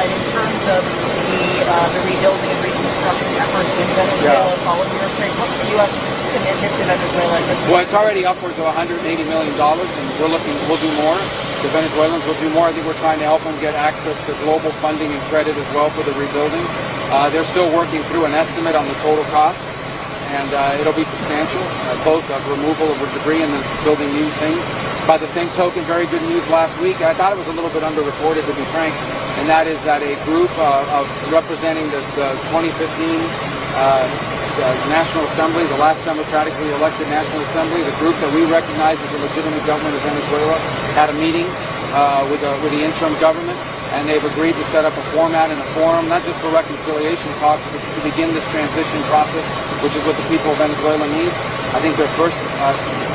in terms of the rebuilding and reconstruction efforts in Venezuela following the earthquake? What's the U.S. commitment to Venezuela at this point? Well, it's already upwards of $180 million, and we'll do more. The Venezuelans will do more. I think we're trying to help them get access to global funding and credit as well for the rebuilding. They're still working through an estimate on the total cost, and it'll be substantial, both of removal of debris and then building new things. By the same token, very good news last week. I thought it was a little bit underreported, to be frank, and that is that a group of representing the 2015 National Assembly, the last democratically elected National Assembly, the group that we recognize as the legitimate government of Venezuela, had a meeting with the interim government, and they've agreed to set up a format and a forum, not just for reconciliation talks, but to begin this transition process, which is what the people of Venezuela needs. I think their first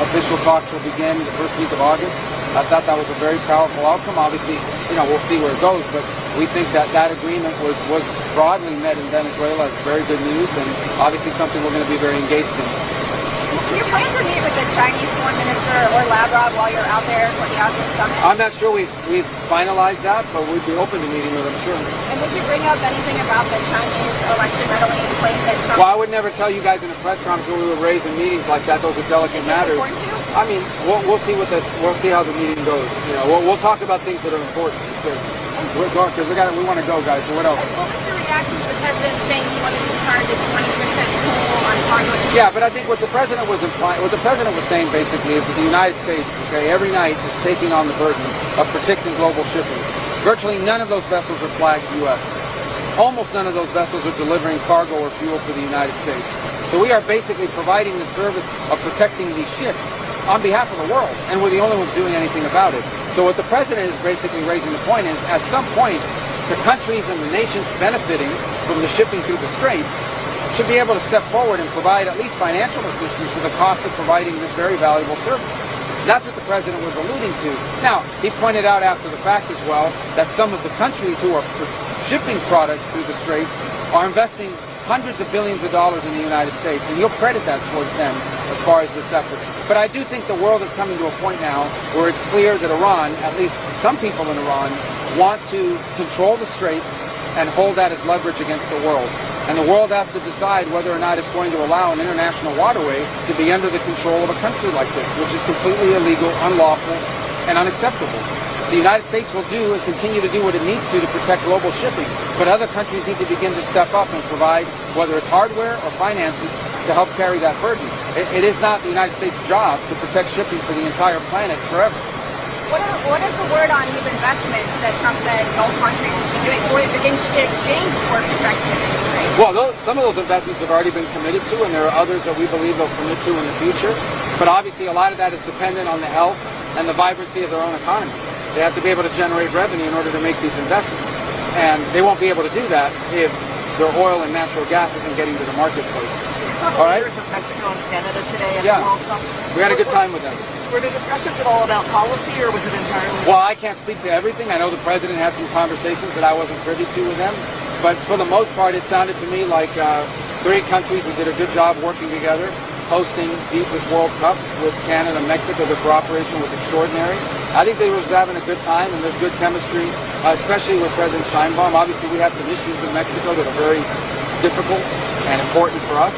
official talks will begin the first week of August. I thought that was a very powerful outcome. Obviously, we'll see where it goes, but we think that that agreement was broadly met in Venezuela as very good news, and obviously something we're going to be very engaged in. Do you plan to meet with the Chinese Foreign Minister or Lavrov while you're out there for the ASEAN summit? I'm not sure we've finalized that, but we'd be open to meeting with them, sure. And would you bring up anything about the Chinese election meddling claim that Trump... Well, I would never tell you guys in a press conference what we would raise in meetings like that. Those are delicate matters. I mean, we'll see how the meeting goes. We'll talk about things that are important. So, because we want to go, guys. So what else? What was your reaction to the president saying he wanted to charge a 20% toll on cargo? Yeah, but I think what the president was saying basically is that the United States, every night is taking on the burden of protecting global shipping. Virtually none of those vessels are flagged U.S. Almost none of those vessels are delivering cargo or fuel to the United States. So we are basically providing the service of protecting these ships on behalf of the world, and we're the only ones doing anything about it. So what the president is basically raising the point is, at some point, the countries and the nations benefiting from the shipping through the straits should be able to step forward and provide at least financial assistance for the cost of providing this very valuable service. That's what the president was alluding to. Now, he pointed out after the fact as well that some of the countries who are shipping products through the straits are investing hundreds of billions of dollars in the United States, and you'll credit that towards them as far as this effort. But I do think the world is coming to a point now where it's clear that Iran, at least some people in Iran, want to control the straits and hold that as leverage against the world. And the world has to decide whether or not it's going to allow an international waterway to be under the control of a country like this, which is completely illegal, unlawful, and unacceptable. The United States will do and continue to do what it needs to protect global shipping, but other countries need to begin to step up and provide, whether it's hardware or finances, to help carry that burden. It is not the United States' job to protect shipping for the entire planet forever. What is the word on these investments that Trump said no countries will be doing or in exchange for protection in the trade? Well, some of those investments have already been committed to, and there are others that we believe they'll commit to in the future. But obviously, a lot of that is dependent on the health and the vibrancy of their own economy. They have to be able to generate revenue in order to make these investments. And they won't be able to do that if their oil and natural gas isn't getting to the marketplace. All right? Mexico and Canada today at Yeah. the World Cup. We had a good time with them. Were the discussions at all about policy, or was it entirely... Well, I can't speak to everything. I know the president had some conversations that I wasn't privy to with them. But for the most part, it sounded to me like three countries who did a good job working together, hosting this World Cup with Canada and Mexico. The cooperation was extraordinary. I think they were having a good time, and there's good chemistry, especially with President Sheinbaum. Obviously, we have some issues with Mexico that are very difficult and important for us.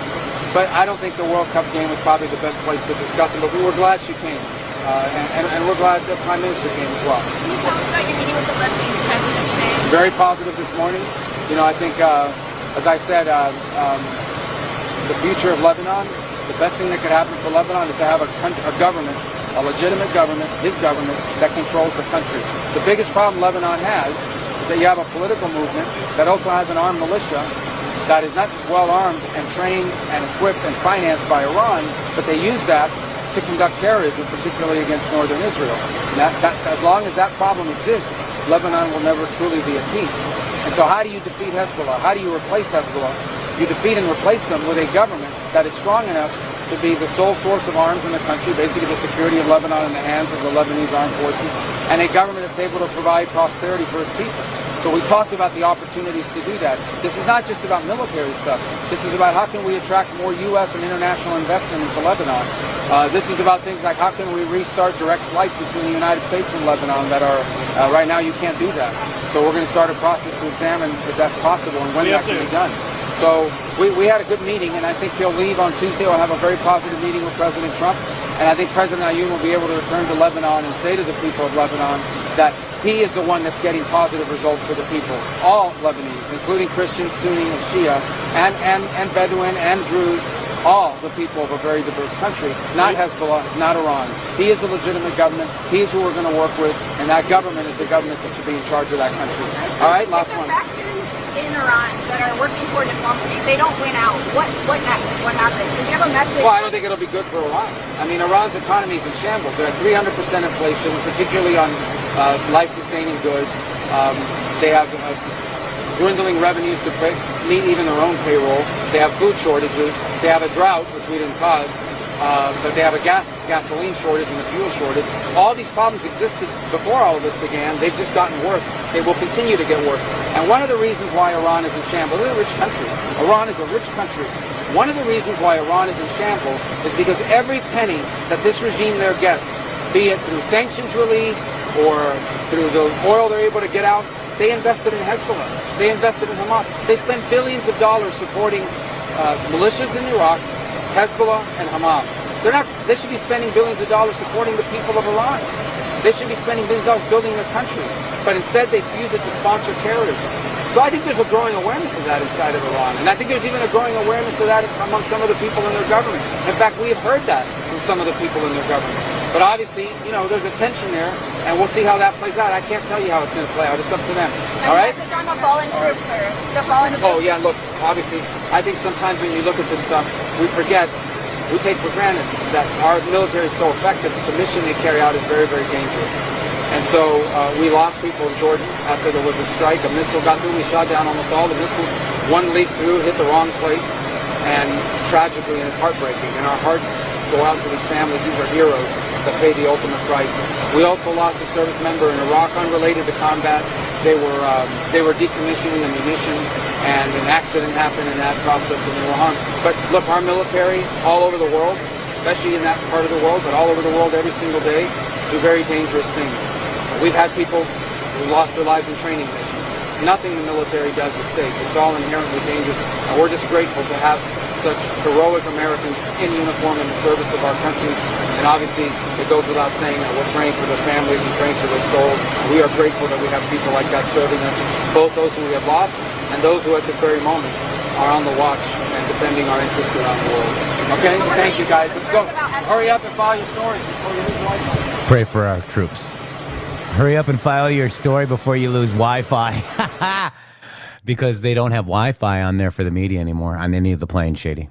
But I don't think the World Cup game was probably the best place to discuss it. But we were glad she came, and we're glad the Prime Minister came as well. Can you tell us about your meeting with the Lebanese president today? Very positive this morning. I think, as I said, the future of Lebanon, the best thing that could happen for Lebanon is to have a government, a legitimate government, his government, that controls the country. The biggest problem Lebanon has is that you have a political movement that also has an armed militia that is not just well-armed and trained and equipped and financed by Iran, but they use that to conduct terrorism, particularly against northern Israel. And as long as that problem exists, Lebanon will never truly be at peace. And so how do you defeat Hezbollah? How do you replace Hezbollah? You defeat and replace them with a government that is strong enough to be the sole source of arms in the country, basically the security of Lebanon in the hands of the Lebanese armed forces, and a government that's able to provide prosperity for its people. So we talked about the opportunities to do that. This is not just about military stuff. This is about how can we attract more U.S. and international investment into Lebanon. This is about things like how can we restart direct flights between the United States and Lebanon that are, right now you can't do that. So we're going to start a process to examine if that's possible and when that can be done. So we had a good meeting, and I think he'll leave on Tuesday. We'll have a very positive meeting with President Trump. And I think President Ayoun will be able to return to Lebanon and say to the people of Lebanon that he is the one that's getting positive results for the people. All Lebanese, including Christians, Sunni, and Shia, and Bedouin, and Druze, all the people of a very diverse country, not Hezbollah, not Iran. He is the legitimate government. He is who we're going to work with, and that government is the government that should be in charge of that country. All right, last one. in Iran that are working for diplomacy, if they don't win out, what next? What happens? Do you have a message? Well, I don't think it'll be good for Iran. I mean, Iran's economy is in shambles. They're at 300% inflation, particularly on life-sustaining goods. They have dwindling revenues to meet even their own payroll. They have food shortages. They have a drought, which we didn't cause. But they have a gasoline shortage and a fuel shortage. All these problems existed before all of this began. They've just gotten worse. They will continue to get worse. And one of the reasons why Iran is in shambles, it's a rich country. Iran is a rich country. One of the reasons why Iran is in shambles is because every penny that this regime there gets, be it through sanctions relief or through the oil they're able to get out, they invested in Hezbollah. They invested in Hamas. They spent billions of dollars supporting militias in Iraq, Hezbollah, and Hamas. They should be spending billions of dollars supporting the people of Iran. They should be spending billions of dollars building their country. But instead, they use it to sponsor terrorism. So I think there's a growing awareness of that inside of Iran. And I think there's even a growing awareness of that among some of the people in their government. In fact, we have heard that from some of the people in their government. But obviously, there's a tension there, and we'll see how that plays out. I can't tell you how it's going to play out. It's up to them. All right? Message on the fallen troops, sir. The fallen troops. Oh, yeah, look, obviously, I think sometimes when you look at this stuff, we take for granted that our military is so effective that the mission they carry out is very, very dangerous. And so we lost people in Jordan after there was a strike. A missile got through. We shot down almost all the missiles. One leaked through, hit the wrong place, and tragically, and it's heartbreaking. And our hearts go out to these families. These are heroes that paid the ultimate price. We also lost a service member in Iraq unrelated to combat. They were decommissioning the munitions, and an accident happened in that process, and they were harmed. But look, our military all over the world, especially in that part of the world, but all over the world every single day, do very dangerous things. We've had people who lost their lives in training missions. Nothing the military does is safe. It's all inherently dangerous, and we're just grateful to have such heroic Americans in uniform in the service of our country. And obviously, it goes without saying that we're praying for their families and praying for their souls. We are grateful that we have people like that serving us, both those who we have lost and those who at this very moment are on the watch and defending our interests around the world. Okay? Thank you, guys. Let's go. Hurry up and file your stories before you lose Wi-Fi. Pray for our troops. Hurry up and file your story before you lose Wi-Fi. Because they don't have Wi-Fi on there for the media anymore on any of the planes, Shady.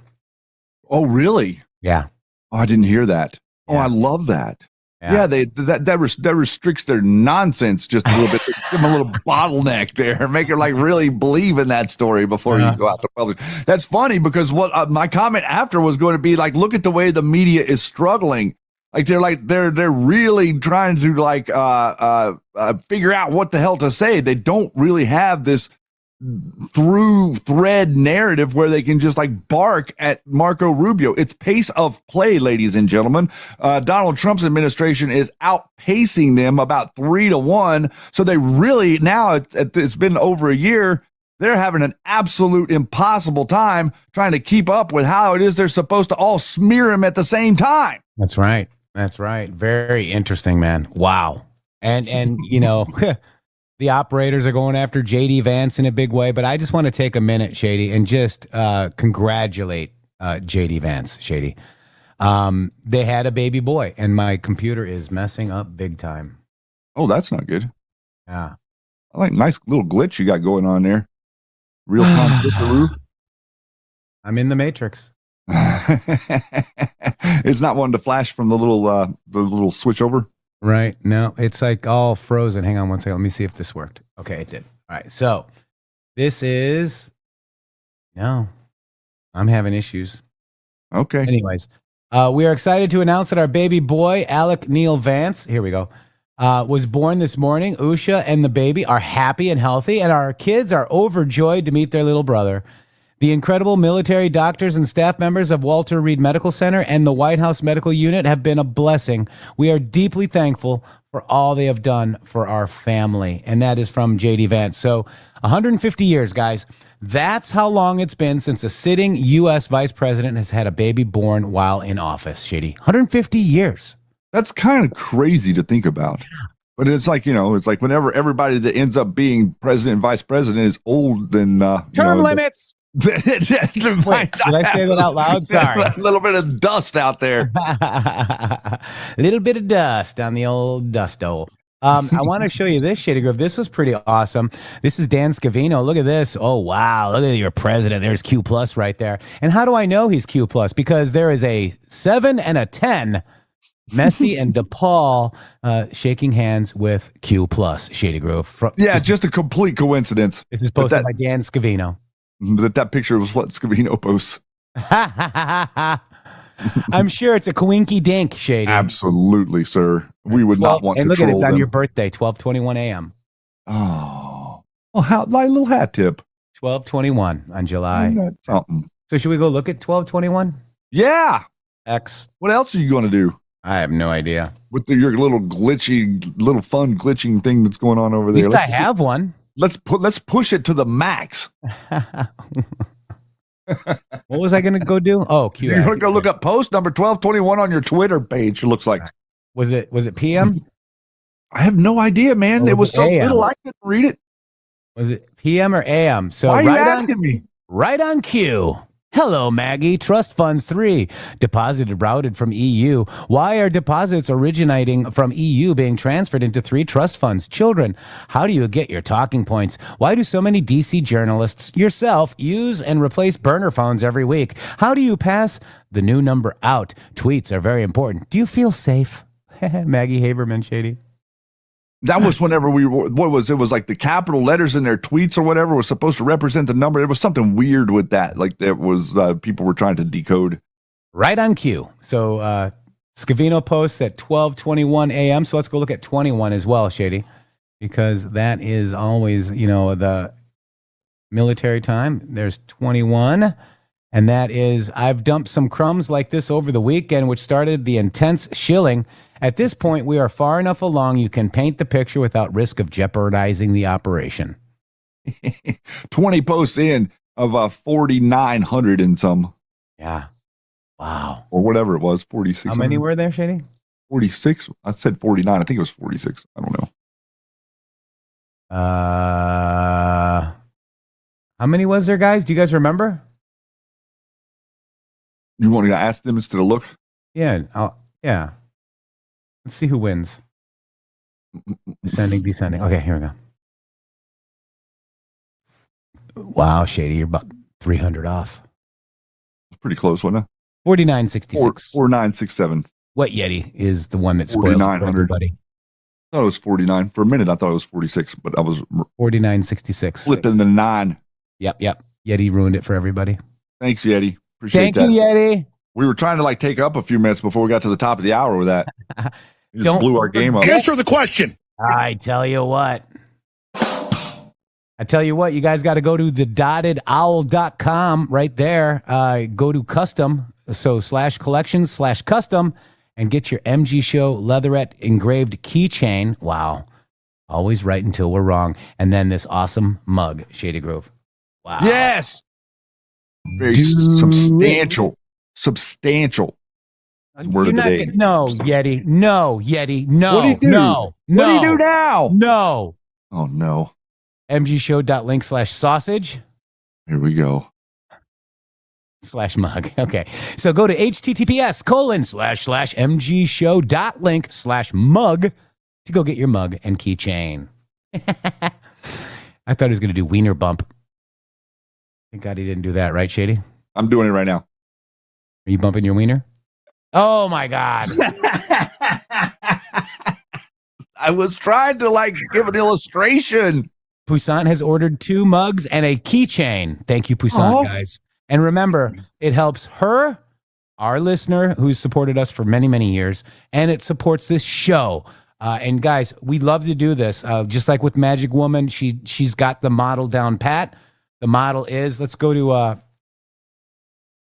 Oh, really? Yeah. Oh, I didn't hear that. Oh, Yeah. I love that. Yeah. That restricts their nonsense just a little bit. Give them a little bottleneck there. Make her really believe in that story before you go out to publish. That's funny because what my comment after was going to be look at the way the media is struggling. They're really trying to figure out what the hell to say. They don't really have this through thread narrative where they can just bark at Marco Rubio. It's pace of play, ladies and gentlemen. Donald Trump's administration is outpacing them about 3-1. So they really now it's been over a year. They're having an absolute impossible time trying to keep up with how it is they're supposed to all smear him at the same time. That's right. That's right. Very interesting, man. Wow. And the operators are going after JD Vance in a big way, but I just want to take a minute, Shady, and just congratulate JD Vance, Shady. They had a baby boy, and my computer is messing up big time. Oh, that's not good. Yeah. I like nice little glitch you got going on there. Real time flipperoo. I'm in the Matrix. It's not one to flash from the little switch over. Right. No, it's all frozen. Hang on one second. Let me see if this worked. Okay, it did. All right. So this is, no, I'm having issues. Okay. Anyways, we are excited to announce that our baby boy, Alec Neil Vance, here we go, was born this morning. Usha and the baby are happy and healthy, and our kids are overjoyed to meet their little brother. The incredible military doctors and staff members of Walter Reed Medical Center and the White House Medical Unit have been a blessing. We are deeply thankful for all they have done for our family. And that is from JD Vance. So 150 years, guys. That's how long it's been since a sitting U.S. vice president has had a baby born while in office, Shady. 150 years. That's kind of crazy to think about. But it's whenever everybody that ends up being president and vice president is old, then term limits. Wait, did I say that out loud? Sorry. A little bit of dust out there. A little bit of dust on the old dust hole. I want to show you this, Shady Grove. This was pretty awesome. This is Dan Scavino. Look at this. Oh, wow. Look at your president. There's Q plus right there. And how do I know he's Q plus? Because there is a 7 and a 10. Messi and DePaul shaking hands with Q plus, Shady Grove. Yeah, just a complete coincidence. This is posted by Dan Scavino. That picture was what Scavino posts. I'm sure it's a coinky dink, Shady. Absolutely, sir. We would not want to and look at it, it's on them. your birthday, 12:21 a.m. Oh, well, how like a little hat tip. 12:21 on July. Isn't that something? So should we go look at 12:21? Yeah. X. What else are you going to do I have no idea. with your little fun glitching thing that's going on over At there? least I have one. Let's push it to the max. What was I going to go do? Oh, Q. You're going to go look up post number 1221 on your Twitter page. It looks like. Was it PM? I have no idea, man. Or It was so AM? little I couldn't read it. Was it PM or AM? So Why are you right asking me? Right on cue. Hello, Maggie. Trust funds 3 deposited routed from EU. Why are deposits originating from EU being transferred into 3 trust funds? Children, how do you get your talking points? Why do so many DC journalists, yourself, use and replace burner phones every week? How do you pass the new number out? Tweets are very important. Do you feel safe? Maggie Haberman, Shady. That was whenever it was like the capital letters in their tweets or whatever was supposed to represent the number. It was something weird with that. Like there was people were trying to decode. Right on cue. So Scavino posts at 12:21 a.m. So let's go look at 21 as well, Shady, because that is always, the military time. There's 21. And that is, I've dumped some crumbs like this over the weekend, which started the intense shilling. At this point, we are far enough along you can paint the picture without risk of jeopardizing the operation. 20 posts in of 4,900 and some. Yeah. Wow. Or whatever it was, 46. How many were there, Shady? 46. I said 49. I think it was 46. I don't know. How many was there, guys? Do you guys remember? You want to ask them instead of look? Yeah. Yeah. Let's see who wins. Descending. Okay, here we go. Wow, Shady, you're about 300 off. Pretty close, wasn't it? 49.66. 4967. What Yeti is the one that spoiled it for 4,900. everybody? I thought it was 49. For a minute, I thought it was 46, but I was 49.66. flipping the 9. Yep. Yeti ruined it for everybody. Thanks, Yeti. Appreciate Thank that. you, Yeti. We were trying to take up a few minutes before we got to the top of the hour with that. You just Don't blew our game up. Answer the question. I tell you what, you guys got to go to thedotedowl.com right there. Go to custom, so /collections/custom, and get your MG Show leatherette engraved keychain. Wow. Always right until we're wrong. And then this awesome mug, Shady Grove. Wow. Yes. Very Do substantial. Substantial. That's the word of the day. No, Yeti. No, Yeti. No. What do you do? No. What do you do now? No. Oh, no. mgshow.link/sausage. Here we go. /mug. Okay. So go to https://mgshow.link/mug to go get your mug and keychain. I thought he was going to do wiener bump. Thank God he didn't do that, right, Shady? I'm doing it right now. Are you bumping your wiener? Oh my God. I was trying to give an illustration. Poussin has ordered 2 mugs and a keychain. Thank you, Poussin, guys. And remember, it helps her, our listener, who's supported us for many, many years, and it supports this show. And guys, we love to do this. Just like with Magic Woman, she's got the model down pat. The model is, let's go to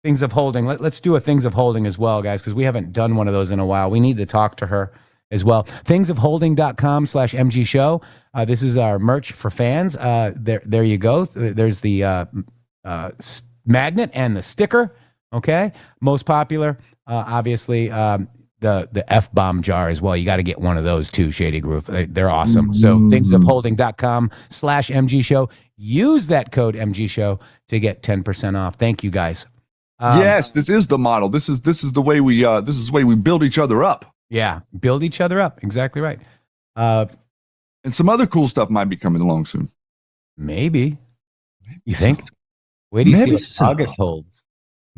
Things of Holding. Let's do a Things of Holding as well, guys, because we haven't done one of those in a while. We need to talk to her as well. Thingsofholding.com/MG Show. This is our merch for fans. There you go. There's the magnet and the sticker. Okay. Most popular, obviously, the F-bomb jar as well. You got to get one of those too, Shady Groove. They're awesome. So thingsofholding.com/MG Show. Use that code MG Show to get 10% off. Thank you, guys. Yes, this is the model. This is the way we build each other up. Yeah, build each other up. Exactly right. Uh, And some other cool stuff might be coming along soon. maybe. You think? Wait do you see Maybe what so. August holds.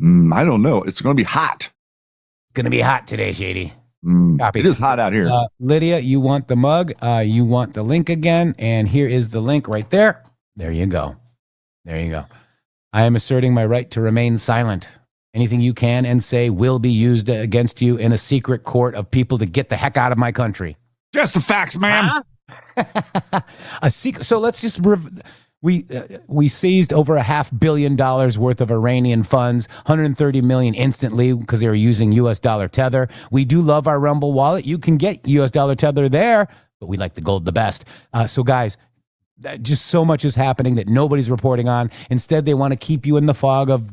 I don't know. It's going to be hot. It's going to be hot today, Shady. Copy. It is hot out here. Lydia, you want the mug. You want the link again. And here is the link right there. There you go. There you go. I am asserting my right to remain silent. Anything you can and say will be used against you in a secret court of people to get the heck out of my country. Just the facts, ma'am. A secret. So let's just we seized over $500 million worth of Iranian funds, 130 million instantly because they were using US dollar Tether. We do love our Rumble wallet. You can get US dollar Tether there, but we like the gold the best. So guys, just so much is happening that nobody's reporting on. Instead, they want to keep you in the fog of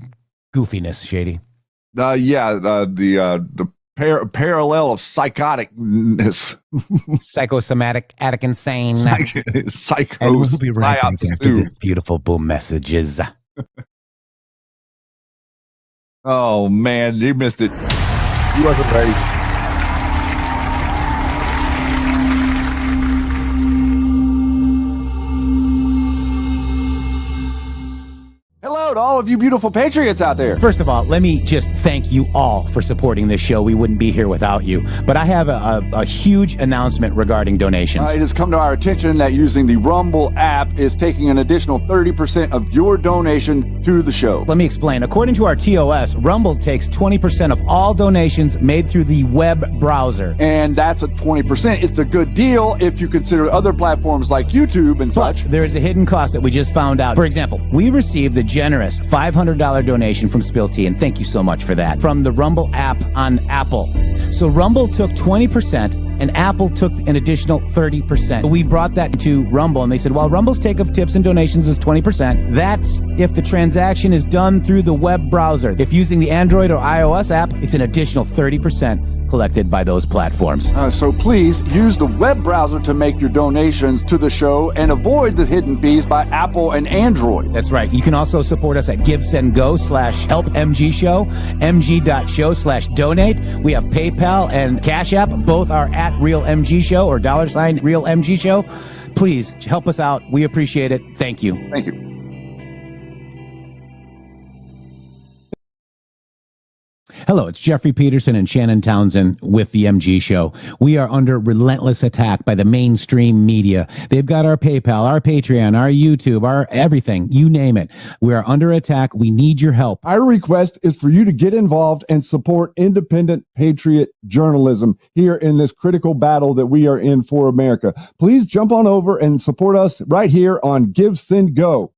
goofiness, Shady. The parallel of psychoticness. Psychosomatic, attic insane. Psycho. And we'll be right back psyops after too. this beautiful boom messages. Oh man, you missed it. He wasn't ready. Hello to all of you beautiful patriots out there. First of all, let me just thank you all for supporting this show. We wouldn't be here without you. But I have a huge announcement regarding donations. It has come to our attention that using the Rumble app is taking an additional 30% of your donation to the show. Let me explain. According to our TOS, Rumble takes 20% of all donations made through the web browser. And that's at 20%. It's a good deal if you consider other platforms like YouTube and But such. there is a hidden cost that we just found out. For example, we received the generous $500 donation from Spill Tea, and thank you so much for that, from the Rumble app on Apple. So Rumble took 20%, and Apple took an additional 30%. We brought that to Rumble, and they said, well, Rumble's take of tips and donations is 20%. That's if the transaction is done through the web browser. If using the Android or iOS app, it's an additional 30% collected by those platforms. So please use the web browser to make your donations to the show and avoid the hidden fees by Apple and Android. That's right. You can also support us at GiveSendGo/HelpMGShow, mg.show/donate. We have PayPal and Cash App. Both are at RealMGShow or $RealMGShow. Please help us out. We appreciate it. Thank you. Thank you. Hello, it's Jeffrey Peterson and Shannon Townsend with the MG Show. We are under relentless attack by the mainstream media. They've got our PayPal, our Patreon, our YouTube, our everything, you name it. We are under attack. We need your help. Our request is for you to get involved and support independent patriot journalism here in this critical battle that we are in for America. Please jump on over and support us right here on Give, Send, Go.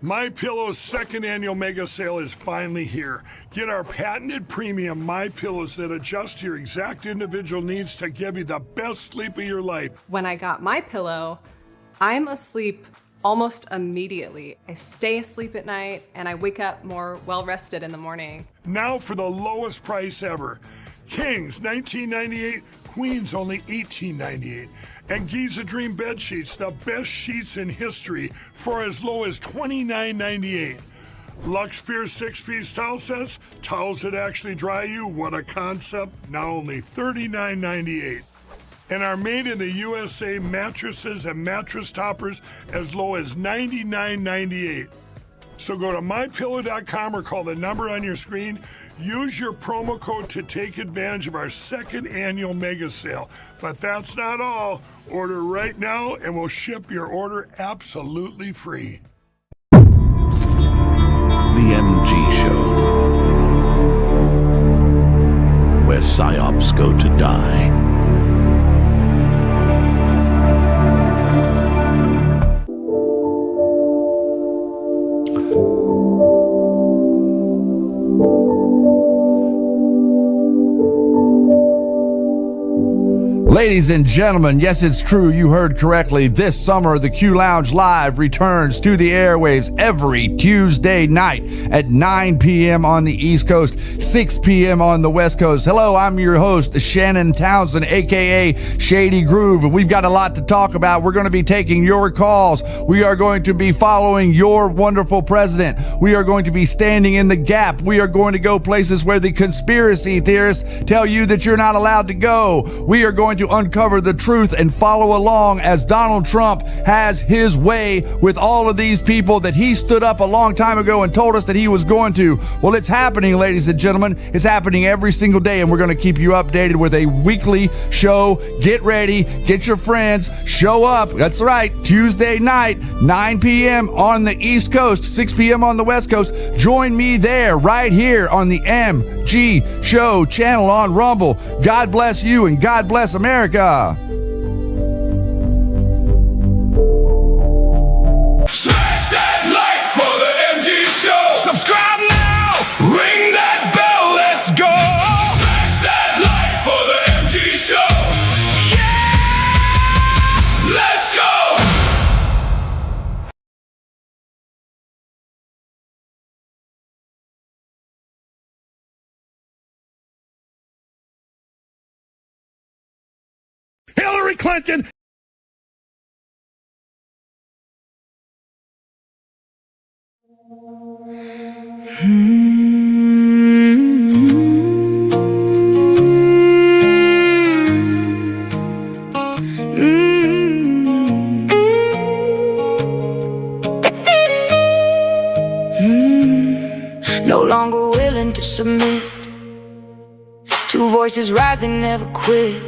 My Pillow's second annual mega sale is finally here. Get our patented premium My Pillows that adjust to your exact individual needs to give you the best sleep of your life. When I got my pillow, I'm asleep almost immediately. I stay asleep at night and I wake up more well-rested in the morning. Now for the lowest price ever. Kings, $19.98. Queens, only $18.98. And Giza Dream bed sheets, the best sheets in history, for as low as $29.98. Lux Pure 6-piece towel sets, towels that actually dry you. What a concept! Now only $39.98. And our made in the USA mattresses and mattress toppers as low as $99.98. So go to mypillow.com or call the number on your screen. Use your promo code to take advantage of our second annual mega sale. But that's not all. Order right now and we'll ship your order absolutely free. The MG Show, where psyops go to die. Ladies and gentlemen, yes, it's true. You heard correctly. This summer, the Q Lounge Live returns to the airwaves every Tuesday night at 9 p.m. on the East Coast, 6 p.m. on the West Coast. Hello, I'm your host, Shannon Townsend, a.k.a. Shady Groove, and we've got a lot to talk about. We're going to be taking your calls. We are going to be following your wonderful president. We are going to be standing in the gap. We are going to go places where the conspiracy theorists tell you that you're not allowed to go. We are going to to uncover the truth and follow along as Donald Trump has his way with all of these people that he stood up a long time ago and told us that he was going to. Well, it's happening, ladies and gentlemen. It's happening every single day, and we're going to keep you updated with a weekly show. Get ready, get your friends, show up. That's right, Tuesday night, 9 p.m. on the East Coast, 6 p.m. on the West Coast. Join me there, right here on the MG Show channel on Rumble. God bless you and God bless America. Smash that like for the MG Show. Subscribe now. Ring that bell. Let's go. Smash that like for the MG Show. Yeah. Let's go. Hillary Clinton. No longer willing to submit. Two voices rising, never quit.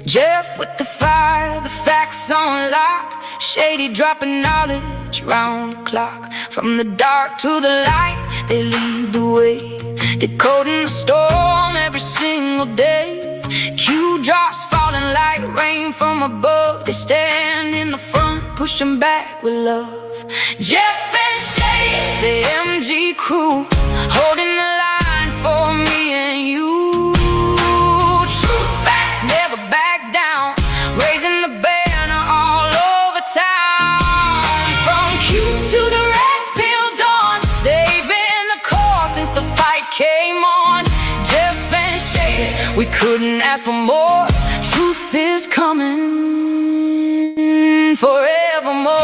Jeff with the fire, the facts on lock. Shady dropping knowledge round the clock. From the dark to the light, they lead the way. Decoding the storm every single day. Q drops falling like rain from above. They stand in the front, pushing back with love. Jeff and Shady, the MG crew, holding the line for me and you. True facts never back down, raising the banner all over town. From Q to the red pill dawn, they've been the core since the fight came on. Jeff and Shady, we couldn't ask for more. Truth is coming forevermore.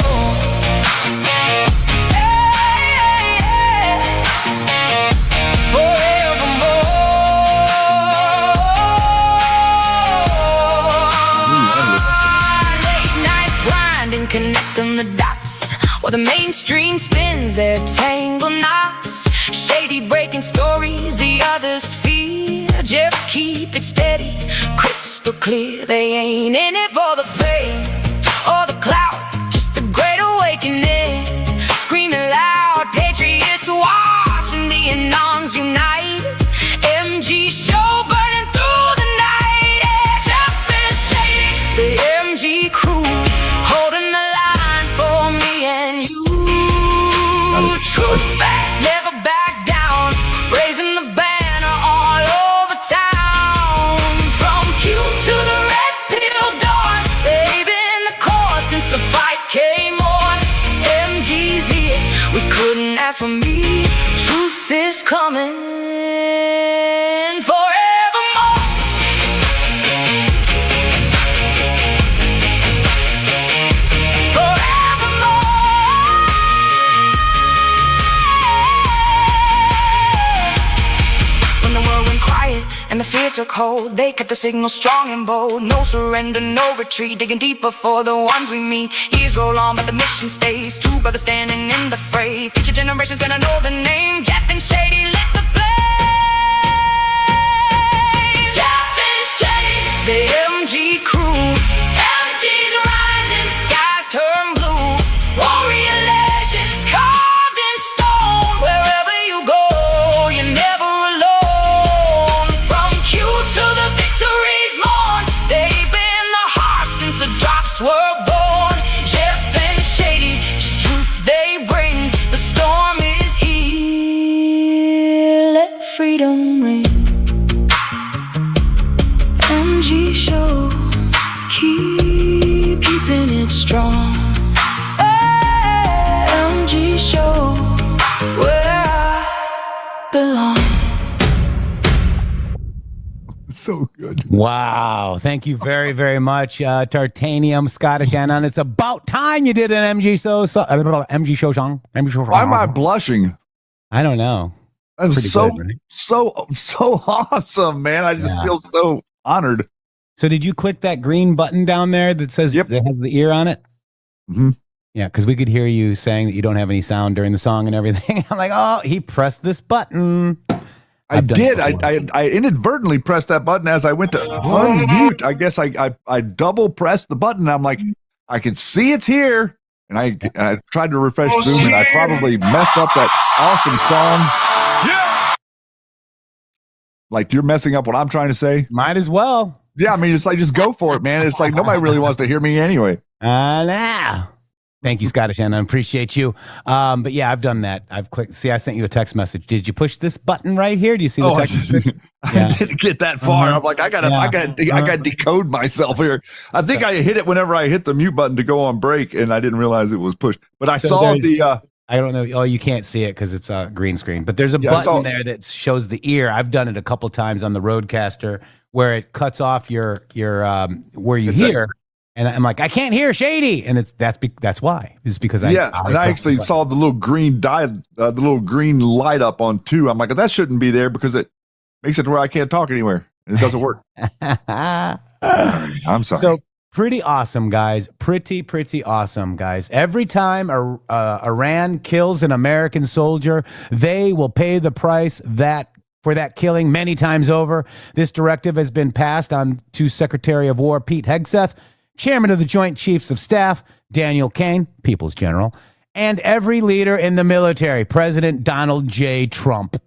Connecting the dots while the mainstream spins their tangled knots. Shady breaking stories the others fear. Just keep it steady, crystal clear. They ain't in it for the fame or the clout, just the great awakening. Screaming loud, patriots watching the anons unite. MG show burning through the night. Jeff and Shady, the MG crew, holding the line for me and you. True facts never back down, raising the banner all over town. From Q to the red pill dawn, they've been the core since the fight came on. MG's here, we couldn't ask for me. Truth is coming forevermore. And the fear took hold, they kept the signal strong and bold. No surrender, no retreat, digging deeper for the ones we meet. Years roll on, but the mission stays. Two brothers standing in the fray. Future generations gonna know the name. Jeff and Shady lit the flame. Jeff and Shady, the MG crew. MG's rising, skies turn blue. Warrior legends carved in stone. Wherever you go, you're never alone. To the victory's morn, they've been the heart since the drops were born. Jeff and Shady, just truth they bring. The storm is here, let freedom ring. MG show, keeping it strong. MG show, where I belong. So good. Wow. Thank you very, very much, Tartanium, Scottish Shannon. It's about time you did an MG show song. Why am I blushing? I don't know. That was so awesome, man. I just feel so honored. So did you click that green button down there that says that has the ear on it? Mm-hmm. Yeah, because we could hear you saying that you don't have any sound during the song and everything. I'm like, oh, he pressed this button. I did. I inadvertently pressed that button as I went to unmute. I guess I double pressed the button. I'm like, I can see it's here. And I tried to refresh Zoom, and I probably messed up that awesome song. Yeah. Like, you're messing up what I'm trying to say. Might as well. Yeah, I mean, it's like, just go for it, man. It's like nobody really wants to hear me anyway. Nah. Thank you, Scottish Anna. I appreciate you. But yeah, I've done that. I've clicked. See, I sent you a text message. Did you push this button right here? Do you see the text message? I didn't get that far. I'm like, I gotta decode myself here. I think I hit it whenever I hit the mute button to go on break, and I didn't realize it was pushed. But I saw the. I don't know. Oh, you can't see it because it's a green screen. But there's a button there that shows the ear. I've done it a couple times on the Roadcaster where it cuts off your where you hear. And I'm like, I can't hear Shady, and that's why. It's because I actually saw the little green the little green light up on 2. I'm like, that shouldn't be there because it makes it to where I can't talk anywhere, and it doesn't work. I'm sorry. So pretty awesome, guys. Pretty awesome, guys. Every time Iran kills an American soldier, they will pay the price for that killing many times over. This directive has been passed on to Secretary of War Pete Hegseth, Chairman of the Joint Chiefs of Staff, Daniel Kaine, People's General, and every leader in the military, President Donald J. Trump.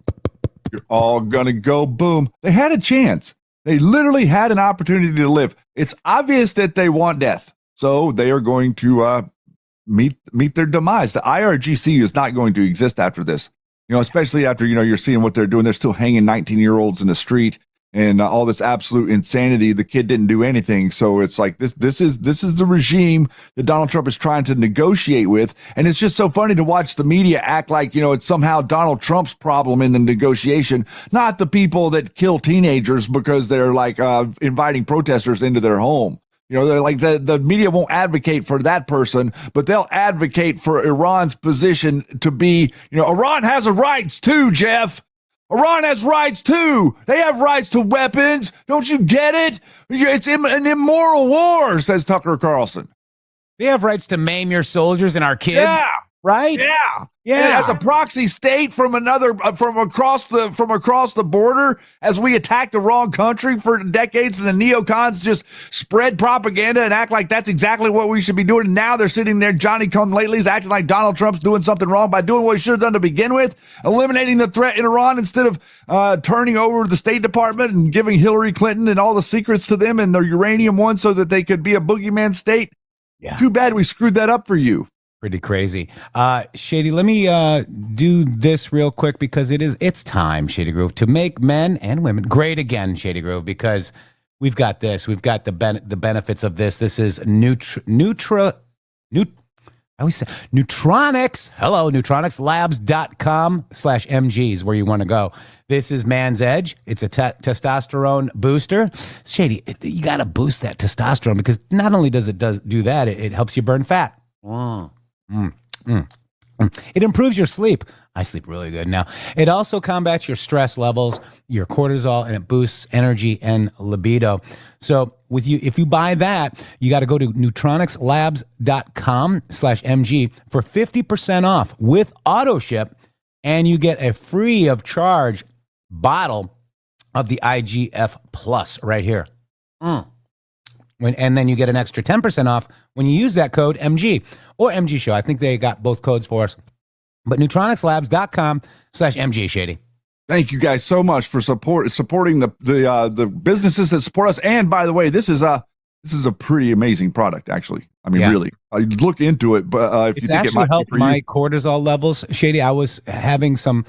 You're all going to go boom. They had a chance. They literally had an opportunity to live. It's obvious that they want death. So they are going to meet their demise. The IRGC is not going to exist after this. Especially after, you're seeing what they're doing. They're still hanging 19-year-olds in the street. And all this absolute insanity. The kid didn't do anything. So it's like this is the regime that Donald Trump is trying to negotiate with. And it's just so funny to watch the media act like, it's somehow Donald Trump's problem in the negotiation, not the people that kill teenagers because they're like inviting protesters into their home. They're like the media won't advocate for that person, but they'll advocate for Iran's position to be, Iran has rights too, Jeff. Iran has rights too. They have rights to weapons. Don't you get it? It's an immoral war, says Tucker Carlson. They have rights to maim your soldiers and our kids. Yeah. Right? Yeah. Yeah. As a proxy state from from across the border, as we attack the wrong country for decades, and the neocons just spread propaganda and act like that's exactly what we should be doing. And now they're sitting there, Johnny come latelys, acting like Donald Trump's doing something wrong by doing what he should have done to begin with, eliminating the threat in Iran instead of turning over the State Department and giving Hillary Clinton and all the secrets to them and their uranium one so that they could be a boogeyman state. Yeah. Too bad we screwed that up for you. Pretty crazy. Shady, let me do this real quick because it's time, Shady Grove, to make men and women great again, Shady Grove, because we've got this. We've got the benefits of this. This is Neutronics. Hello, neutronics.labs.com/MG is where you want to go. This is Man's Edge. It's a testosterone booster. Shady, you got to boost that testosterone because not only does it do that, it helps you burn fat. It improves your sleep. I sleep really good now. It also combats your stress levels, your cortisol, and it boosts energy and libido. So if you buy that, you got to go to neutronicslabs.com/MG for 50% off with auto ship, and you get a free of charge bottle of the IGF Plus right here. And then you get an extra 10% off when you use that code MG or MG Show. I think they got both codes for us. But neutronicslabs.com/MG, Shady. Thank you guys so much for supporting the businesses that support us. And by the way, this is a pretty amazing product, actually. I mean, really, look into it. But if it's you think actually helped my cortisol levels, Shady. I was having some,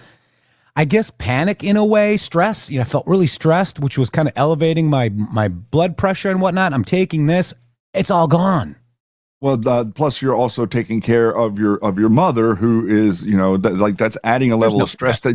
I guess, panic in a way, stress. I felt really stressed, which was kind of elevating my blood pressure and whatnot. I'm taking this; it's all gone. Well, plus you're also taking care of your mother, who is, that's adding a level of stress.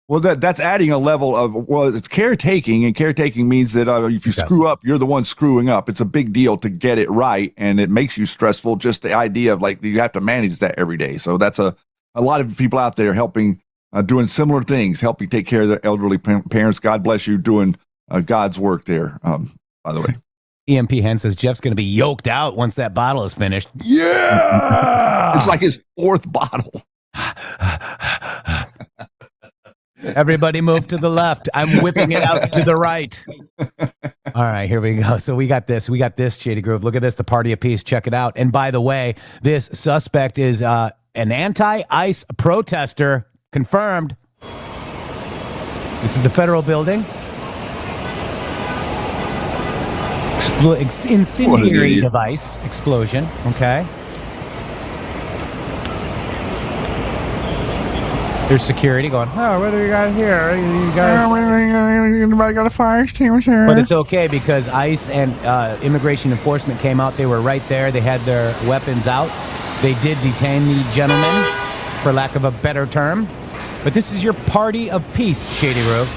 That's adding a level of, it's caretaking, and caretaking means that if you screw up, you're the one screwing up. It's a big deal to get it right, and it makes you stressful. Just the idea of you have to manage that every day. So that's a lot of people out there helping. Doing similar things, helping take care of their elderly parents. God bless you doing God's work there, by the way. EMP Hen says Jeff's going to be yoked out once that bottle is finished. Yeah! It's like his 4th bottle. Everybody move to the left. I'm whipping it out to the right. All right, here we go. So we got this, Shady Groove. Look at this, the party of peace. Check it out. And by the way, this suspect is an anti-ICE protester. Confirmed. This is the Federal Building. Incendiary device explosion. Okay. There's security going, oh, what do we got here? Anybody got a fire extinguisher? But it's okay because ICE and immigration enforcement came out. They were right there. They had their weapons out. They did detain the gentleman, for lack of a better term. But this is your party of peace, Shady Groove.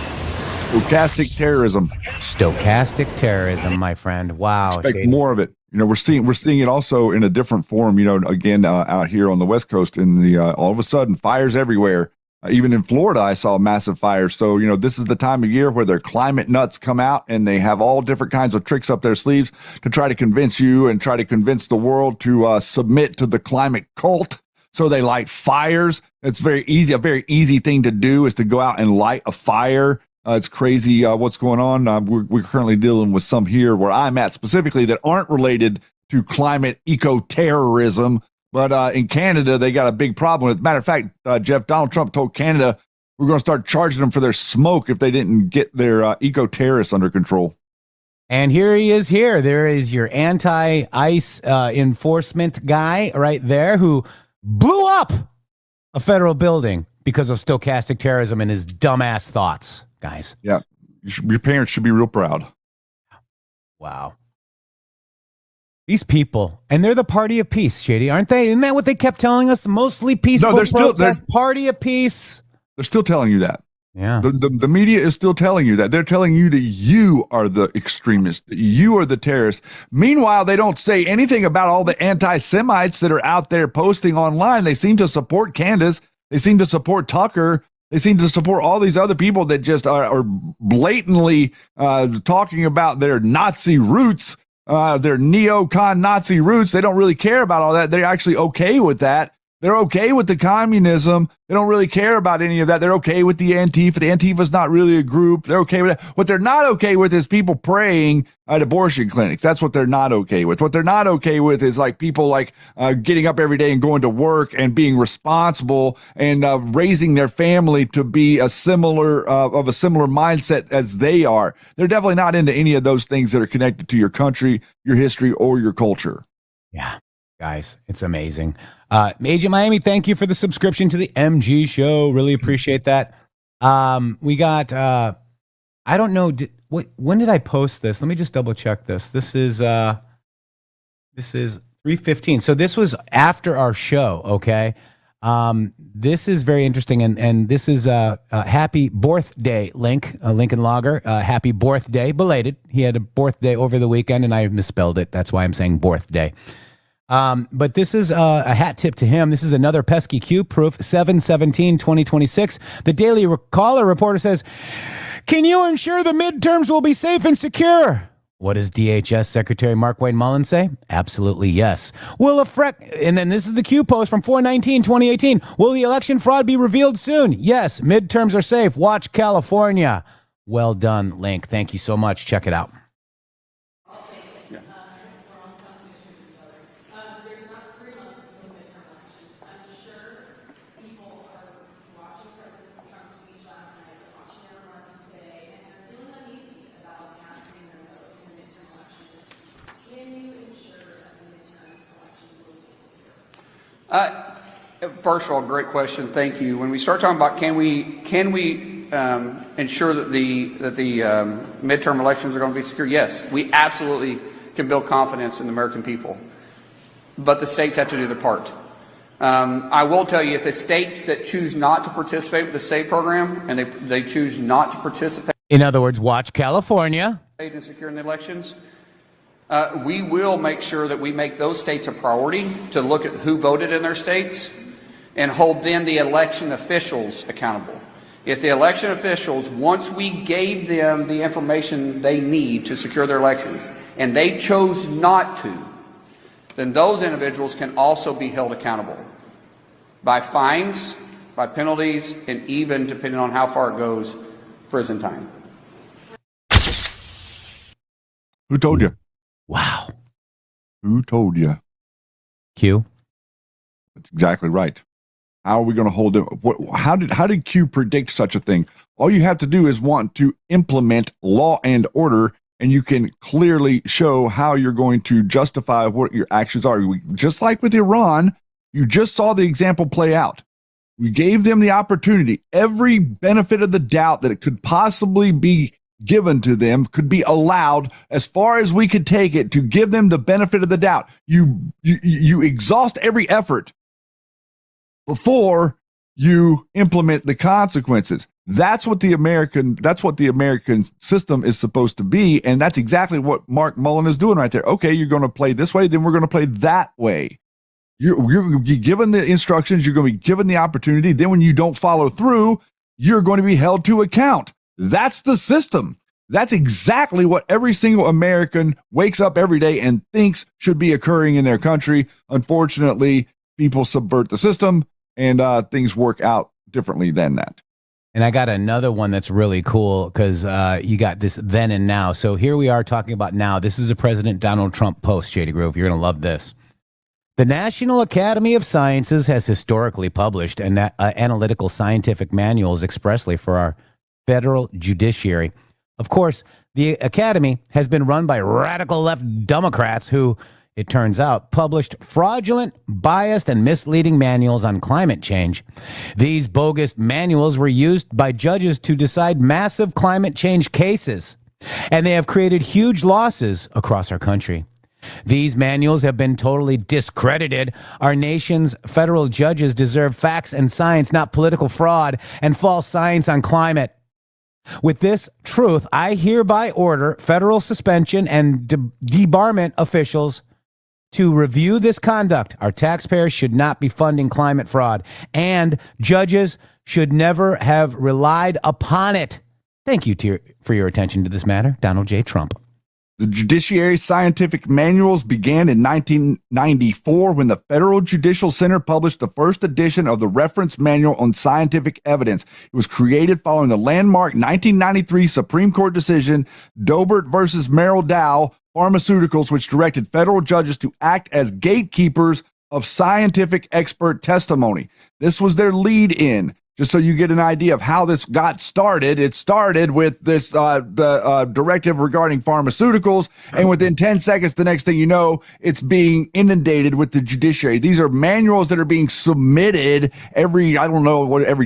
Stochastic terrorism. Stochastic terrorism, my friend. Wow. Expect Shady. more of it. You know, we're seeing it also in a different form. You know, again, out here on the West Coast, in the all of a sudden fires everywhere. Even in Florida, I saw massive fires. So, you know, this is the time of year where their climate nuts come out and they have all different kinds of tricks up their sleeves to try to convince you and try to convince the world to submit to the climate cult. So they light fires. It's very easy. A very easy thing to do is to go out and light a fire. It's crazy what's going on. We're currently dealing with some here where I'm at specifically that aren't related to climate eco-terrorism. But in Canada, they got a big problem. As a matter of fact, Jeff, Donald Trump told Canada we're going to start charging them for their smoke if they didn't get their eco-terrorists under control. And here he is here. There is your anti-ICE enforcement guy right there who blew up a federal building because of stochastic terrorism and his dumbass thoughts, guys. Yeah. Your parents should be real proud. Wow. These people, and they're the party of peace, Shady, aren't they? Isn't that what they kept telling us? Mostly peaceful they're party of peace. They're still telling you that. Yeah. The media is still telling you that. They're telling you that you are the extremist. You are the terrorist. Meanwhile, they don't say anything about all the anti-Semites that are out there posting online. They seem to support Candace. They seem to support Tucker. They seem to support all these other people that just are blatantly talking about their Nazi roots. Their neocon Nazi roots. They don't really care about all that. They're actually okay with that. They're okay with the communism. They don't really care about any of that. They're okay with the Antifa. The Antifa's not really a group. They're okay with that. What they're not okay with is people praying at abortion clinics. That's what they're not okay with. What they're not okay with is like people like getting up every day and going to work and being responsible and raising their family to be a similar mindset as they are. They're definitely not into any of those things that are connected to your country, your history, or your culture. Yeah. Guys, it's amazing. Agent Miami, thank you for the subscription to the MG show. Really appreciate that. We got, I don't know, when did I post this? Let me just double check this. This is 3:15. So this was after our show, okay? This is very interesting, and this is a happy birthday, Lincoln Logger. Happy birthday, belated. He had a birthday over the weekend, and I misspelled it. That's why I'm saying birthday. But this is a hat tip to him. This is another pesky Q proof, 7/17/2026. The Daily Caller reporter says, can you ensure the midterms will be safe and secure? What does DHS Secretary Mark Wayne Mullins say? Absolutely yes. And then this is the Q post from 4/19/2018. Will the election fraud be revealed soon? Yes. Midterms are safe. Watch California. Well done, Link. Thank you so much. Check it out. First of all, great question. Thank you. When we start talking about can we ensure that the midterm elections are going to be secure? Yes, we absolutely can build confidence in the American people, but the states have to do their part. I will tell you, if the states that choose not to participate with the state program and they choose not to participate, in other words, watch California, in securing the elections. We will make sure that we make those states a priority to look at who voted in their states and hold then the election officials accountable. If the election officials, once we gave them the information they need to secure their elections, and they chose not to, then those individuals can also be held accountable by fines, by penalties, and even, depending on how far it goes, prison time. Who told you? Wow. Who told you? Q. That's exactly right. How are we going to hold it? How did Q predict such a thing? All you have to do is want to implement law and order, and you can clearly show how you're going to justify what your actions are. Just like with Iran, you just saw the example play out. We gave them the opportunity, every benefit of the doubt that it could possibly be given to them could be allowed as far as we could take it to give them the benefit of the doubt. You exhaust every effort before you implement the consequences. That's what the American system is supposed to be, and that's exactly what Mark Mullen is doing right there. Okay, you're going to play this way, then we're going to play that way. You're going to be given the instructions, you're going to be given the opportunity. Then when you don't follow through, you're going to be held to account. That's the system. That's exactly what every single American wakes up every day and thinks should be occurring in their country. Unfortunately, people subvert the system, and things work out differently than that. And I got another one that's really cool because you got this then and now. So here we are talking about now. This is a President Donald Trump post, Shady Grove. You're going to love this. The National Academy of Sciences has historically published analytical scientific manuals expressly for our federal judiciary. Of course, the Academy has been run by radical left Democrats who, it turns out, published fraudulent, biased, and misleading manuals on climate change. These bogus manuals were used by judges to decide massive climate change cases, and they have created huge losses across our country. These manuals have been totally discredited. Our nation's federal judges deserve facts and science, not political fraud and false science on climate. With this truth, I hereby order federal suspension and debarment officials to review this conduct. Our taxpayers should not be funding climate fraud, and judges should never have relied upon it. Thank you for your attention to this matter. Donald J. Trump. The Judiciary Scientific Manuals began in 1994 when the Federal Judicial Center published the first edition of the Reference Manual on Scientific Evidence. It was created following the landmark 1993 Supreme Court decision, Dobert versus Merrill Dow Pharmaceuticals, which directed federal judges to act as gatekeepers of scientific expert testimony. This was their lead-in. Just so you get an idea of how this got started, it started with this directive regarding pharmaceuticals, and within 10 seconds, the next thing you know, it's being inundated with the judiciary. These are manuals that are being submitted every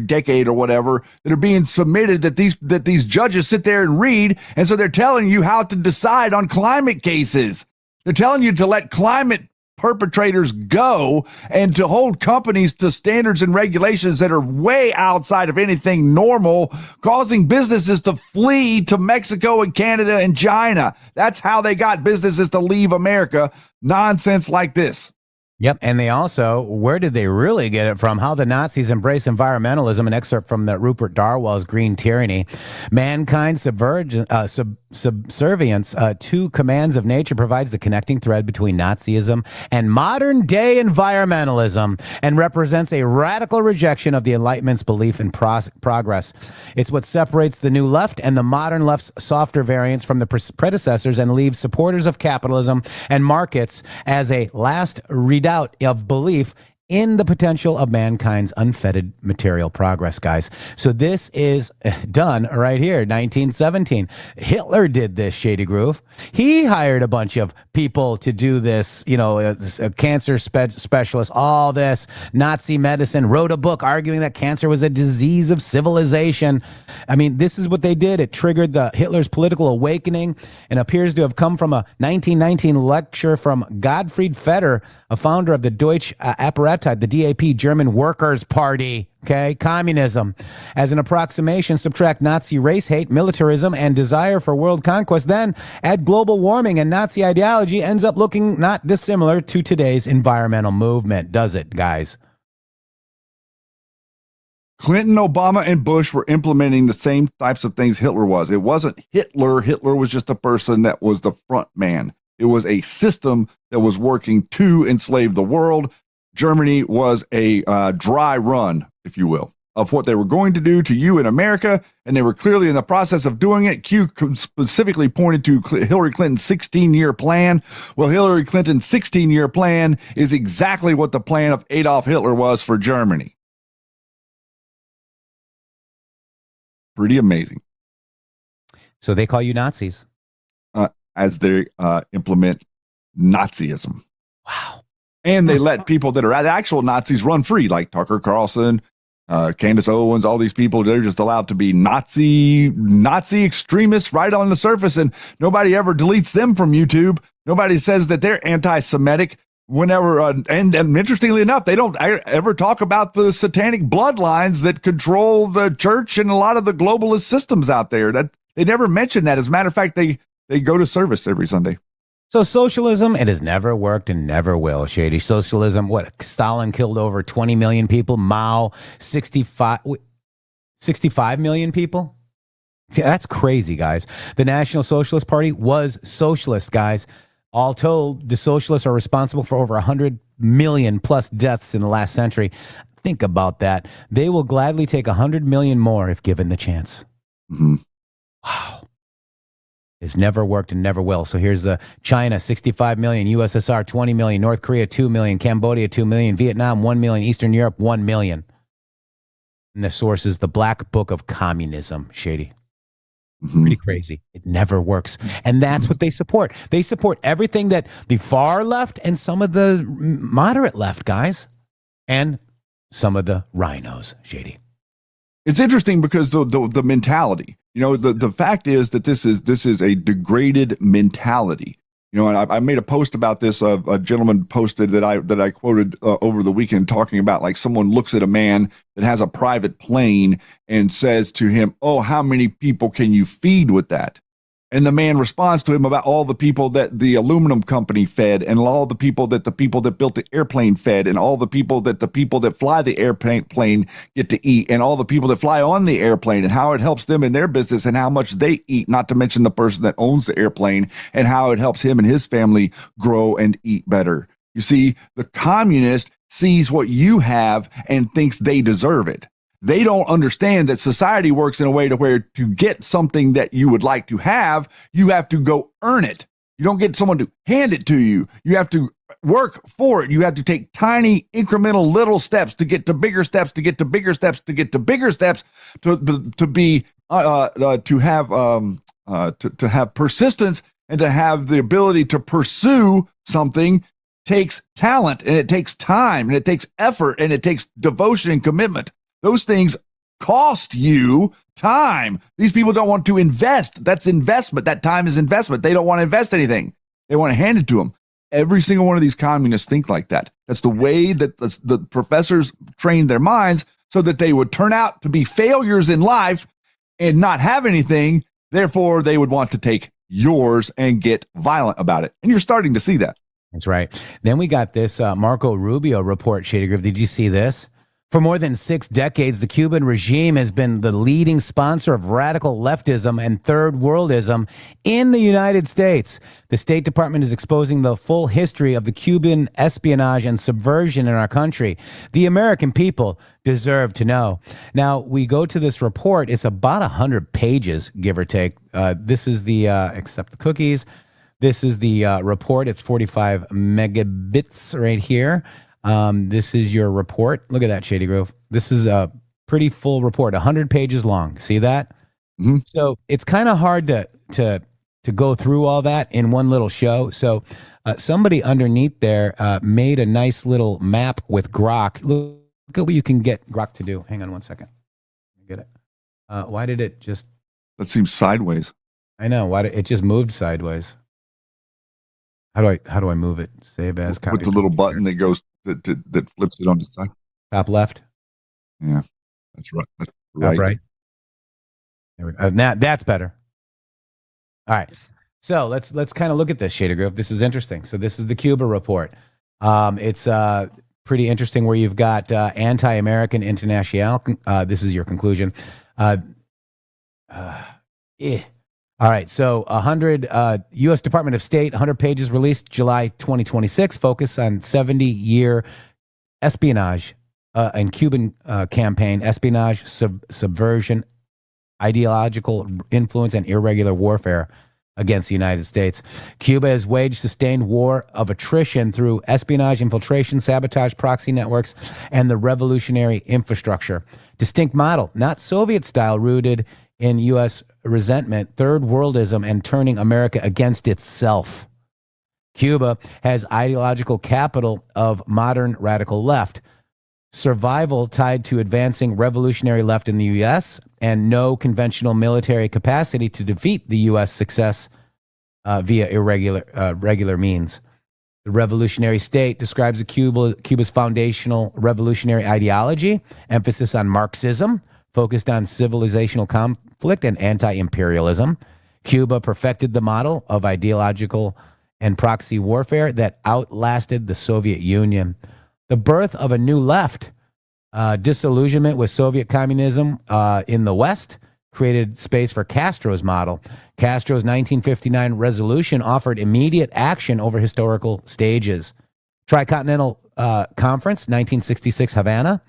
decade or whatever, that are being submitted that these judges sit there and read, and so they're telling you how to decide on climate cases. They're telling you to let climate perpetrators go and to hold companies to standards and regulations that are way outside of anything normal, causing businesses to flee to Mexico and Canada and China. That's how they got businesses to leave America. Nonsense like this. Yep, and they also, where did they really get it from? How the Nazis embrace environmentalism, an excerpt from the Rupert Darwell's Green Tyranny. Mankind's subservience to commands of nature provides the connecting thread between Nazism and modern-day environmentalism and represents a radical rejection of the Enlightenment's belief in progress. It's what separates the new left and the modern left's softer variants from the predecessors and leaves supporters of capitalism and markets as a last redoubt of belief in the potential of mankind's unfettered material progress, guys. So this is done right here, 1917. Hitler did this, Shady Groove. He hired a bunch of people to do this, a cancer specialist, all this Nazi medicine, wrote a book arguing that cancer was a disease of civilization. I mean, this is what they did. It triggered Hitler's political awakening and appears to have come from a 1919 lecture from Gottfried Feder, a founder of the Deutsche Apparat, the DAP, German Workers' Party, okay, communism. As an approximation, subtract Nazi race hate, militarism, and desire for world conquest, then add global warming and Nazi ideology, ends up looking not dissimilar to today's environmental movement, does it, guys? Clinton, Obama, and Bush were implementing the same types of things Hitler was. It wasn't Hitler. Hitler was just a person that was the front man. It was a system that was working to enslave the world. Germany was a dry run, if you will, of what they were going to do to you in America, and they were clearly in the process of doing it. Q specifically pointed to Hillary Clinton's 16-year plan. Well, Hillary Clinton's 16-year plan is exactly what the plan of Adolf Hitler was for Germany. Pretty amazing. So they call you Nazis. As they implement Nazism. Wow. And they let people that are actual Nazis run free, like Tucker Carlson, Candace Owens, all these people. They're just allowed to be Nazi extremists right on the surface, and nobody ever deletes them from YouTube. Nobody says that they're anti-Semitic. Whenever, and interestingly enough, they don't ever talk about the satanic bloodlines that control the church and a lot of the globalist systems out there. That they never mention that. As a matter of fact, they go to service every Sunday. So socialism, it has never worked and never will, Shady. Socialism, what? Stalin killed over 20 million people. Mao, 65 million people? See, that's crazy, guys. The National Socialist Party was socialist, guys. All told, the socialists are responsible for over 100 million plus deaths in the last century. Think about that. They will gladly take 100 million more if given the chance. Mm-hmm. Wow. It's never worked and never will. So here's the China, 65 million, USSR, 20 million, North Korea, 2 million, Cambodia, 2 million, Vietnam, 1 million, Eastern Europe, 1 million. And the source is the Black Book of Communism, Shady. Pretty crazy. It never works. And that's what they support. They support everything that the far left and some of the moderate left, guys, and some of the rhinos, Shady. It's interesting because the mentality, the fact is that this is a degraded mentality. And I made a post about this. A gentleman posted that I quoted over the weekend, talking about like someone looks at a man that has a private plane and says to him, "Oh, how many people can you feed with that?" And the man responds to him about all the people that the aluminum company fed, and all the people that built the airplane fed, and all the people that fly the airplane get to eat, and all the people that fly on the airplane, and how it helps them in their business, and how much they eat, not to mention the person that owns the airplane, and how it helps him and his family grow and eat better. You see, the communist sees what you have and thinks they deserve it. They don't understand that society works in a way to where to get something that you would like to have to go earn it. You don't get someone to hand it to you. You have to work for it. You have to take tiny incremental little steps to get to bigger steps, to get to bigger steps, to get to bigger steps, to have persistence, and to have the ability to pursue something takes talent, and it takes time, and it takes effort, and it takes devotion and commitment. Those things cost you time. These people don't want to invest. That's investment. That time is investment. They don't want to invest anything. They want to hand it to them. Every single one of these communists think like that. That's the way that the professors trained their minds, so that they would turn out to be failures in life and not have anything. Therefore, they would want to take yours and get violent about it. And you're starting to see that. That's right. Then we got this Marco Rubio report, Shady Groove. Did you see this? For more than 6 decades, the Cuban regime has been the leading sponsor of radical leftism and third worldism in the United States. The State Department is exposing the full history of the Cuban espionage and subversion in our country. The American people deserve to know. Now, we go to this report. It's about 100 pages, give or take. This is the, except the cookies, this is the report. It's 45 megabits right here. This is your report. Look at that, Shady Grove. This is a pretty full report, 100 pages long. See that? Mm-hmm. So it's kind of hard to go through all that in one little show. So somebody underneath there made a nice little map with Grok. Look at what you can get Grok to do. Hang on one second. Get it? Why did it just? That seems sideways. I know. Why did it just moved sideways? How do I move it? Save as. Copy. With the little button that goes. That flips it on the side. Top left. Yeah, that's right. That's right. Top right. There we go. Now that's better. All right. So let's kind of look at this, Shady Grove. This is interesting. So this is the Cuba report. It's pretty interesting where you've got anti-American international. This is your conclusion. All right, so 100 U.S. Department of State, 100 pages released July 2026, focus on 70-year espionage and Cuban campaign, espionage, subversion, ideological influence, and irregular warfare against the United States. Cuba has waged sustained war of attrition through espionage, infiltration, sabotage, proxy networks, and the revolutionary infrastructure. Distinct model, not Soviet style, rooted in U.S. resentment, third worldism, and turning America against itself. Cuba has ideological capital of modern radical left, survival tied to advancing revolutionary left in the U.S., and no conventional military capacity to defeat the U.S. success via regular means. The revolutionary state describes Cuba's foundational revolutionary ideology, emphasis on Marxism, focused on civilizational conflict and anti-imperialism. Cuba perfected the model of ideological and proxy warfare that outlasted the Soviet Union. The birth of a new left, disillusionment with Soviet communism in the West, created space for Castro's model. Castro's 1959 resolution offered immediate action over historical stages. Tricontinental Conference, 1966 Havana,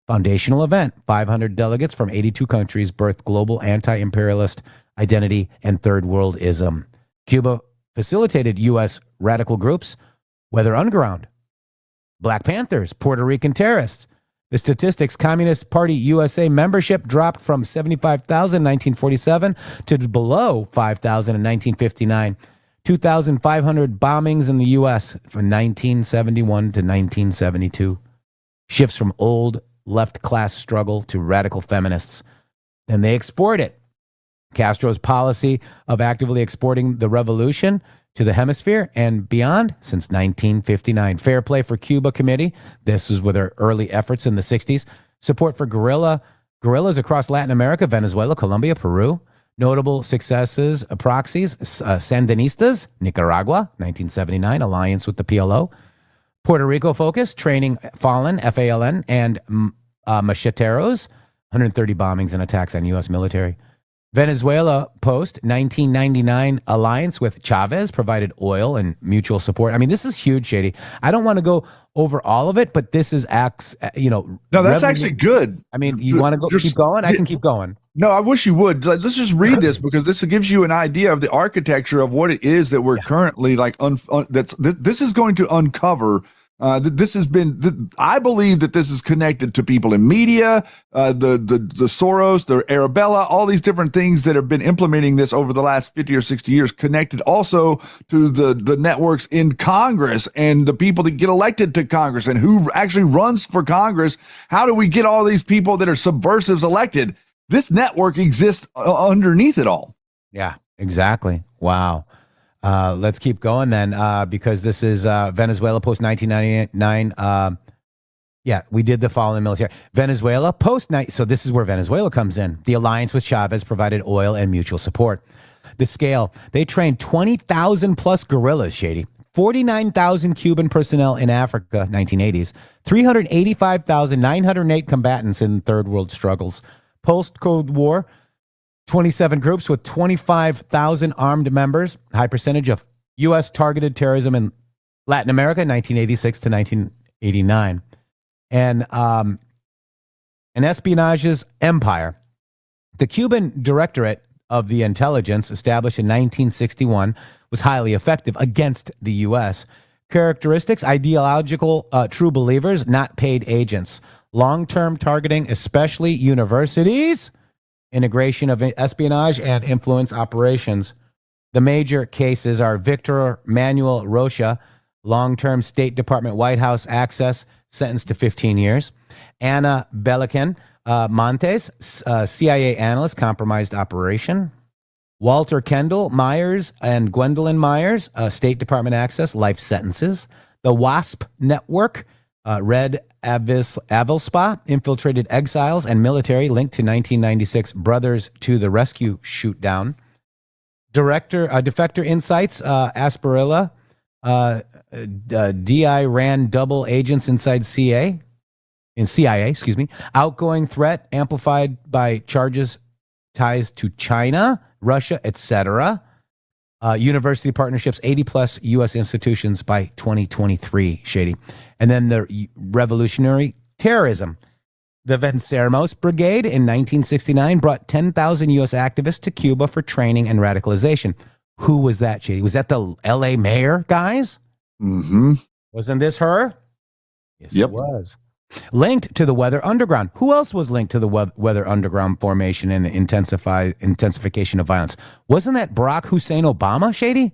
foundational event. 500 delegates from 82 countries birthed global anti-imperialist identity and third worldism. Cuba facilitated U.S. radical groups, whether underground, Black Panthers, Puerto Rican terrorists. The statistics, Communist Party USA membership dropped from 75,000 in 1947 to below 5,000 in 1959. 2,500 bombings in the U.S. from 1971 to 1972. Shifts from old left class struggle to radical feminists. And they export it. Castro's policy of actively exporting the revolution to the hemisphere and beyond since 1959. Fair Play for Cuba Committee. This is with their early efforts in the 60s. Support for guerrillas across Latin America, Venezuela, Colombia, Peru. Notable successes, proxies, Sandinistas, Nicaragua, 1979, alliance with the PLO. Puerto Rico focus, training Fallen, FALN, and macheteros, 130 bombings and attacks on U.S. military. Venezuela post-1999 alliance with Chavez provided oil and mutual support. I mean, this is huge, Shady. I don't want to go over all of it, but this is No, that's actually good. I mean, you want to keep going? I can keep going. No, I wish you would. Let's just read this because this gives you an idea of the architecture of what it is that we're currently like. This is going to uncover. This has been. I believe that this is connected to people in media, the Soros, the Arabella, all these different things that have been implementing this over the last 50 or 60 years. Connected also to the networks in Congress and the people that get elected to Congress and who actually runs for Congress. How do we get all these people that are subversives elected? This network exists underneath it all. Yeah, exactly. Wow. Let's keep going then, because this is Venezuela post-1999. We did the following military. Venezuela post-night. So this is where Venezuela comes in. The alliance with Chavez provided oil and mutual support. The scale. They trained 20,000 plus guerrillas, Shady. 49,000 Cuban personnel in Africa, 1980s. 385,908 combatants in third world struggles. Post-Cold War, 27 groups with 25,000 armed members, high percentage of U.S. targeted terrorism in Latin America, 1986 to 1989. And an espionage's empire. The Cuban Directorate of the Intelligence, established in 1961, was highly effective against the U.S. Characteristics, ideological true believers, not paid agents. Long-term targeting, especially universities. Integration of espionage and influence operations. The major cases are Victor Manuel Rocha, long-term State Department White House access, sentenced to 15 years. Anna Belican Montes, CIA analyst, compromised operation. Walter Kendall Myers and Gwendolyn Myers, State Department access, life sentences. The WASP Network, Red Avelspa, infiltrated exiles and military linked to 1996 Brothers to the Rescue shoot down. Defector Insights, Asperilla, DI ran double agents inside CIA, excuse me. Outgoing threat amplified by charges ties to China, Russia, etc. University partnerships, 80 plus U.S. institutions by 2023, Shady. And then the revolutionary terrorism. The Venceremos Brigade in 1969 brought 10,000 U.S. activists to Cuba for training and radicalization. Who was that, Shady? Was that the L.A. mayor, guys? Mm-hmm. Wasn't this her? Yes, Yep. it was. Linked to the Weather Underground. Who else was linked to the Weather Underground formation and intensification of violence? Wasn't that Barack Hussein Obama, Shady?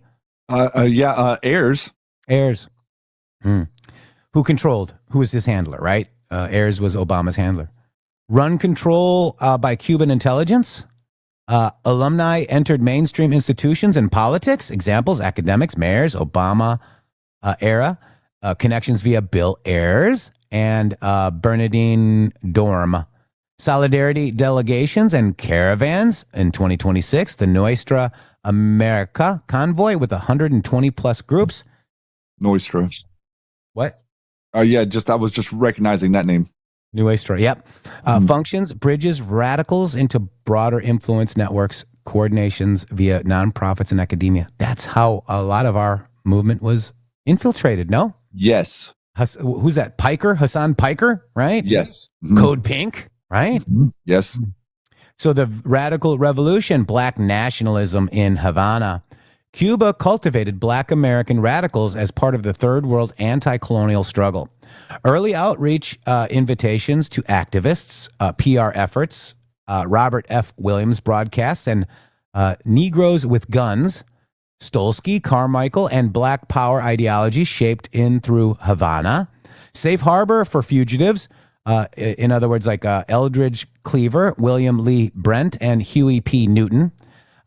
Ayers. Ayers. Who was his handler, right? Ayers was Obama's handler. Run control by Cuban intelligence. Alumni entered mainstream institutions and politics. Examples, academics, mayors, Obama era. Connections via Bill Ayers and Bernardine Dorm. Solidarity delegations and caravans in 2026. The Nuestra America convoy with 120 plus groups. Nuestra. What? I was just recognizing that name. Nuestra, yep. Functions, bridges, radicals into broader influence networks, coordinations via nonprofits and academia. That's how a lot of our movement was infiltrated, no? Yes. Who's that? Piker? Hassan Piker, right? Yes. Code Pink, right? Yes. So the radical revolution, black nationalism in Havana. Cuba cultivated black American radicals as part of the third world anti-colonial struggle. Early outreach invitations to activists, PR efforts, Robert F. Williams broadcasts, and Negroes with Guns, Stolsky, Carmichael, and Black Power ideology shaped in through Havana. Safe harbor for fugitives, in other words, like Eldridge Cleaver, William Lee Brent, and Huey P. Newton.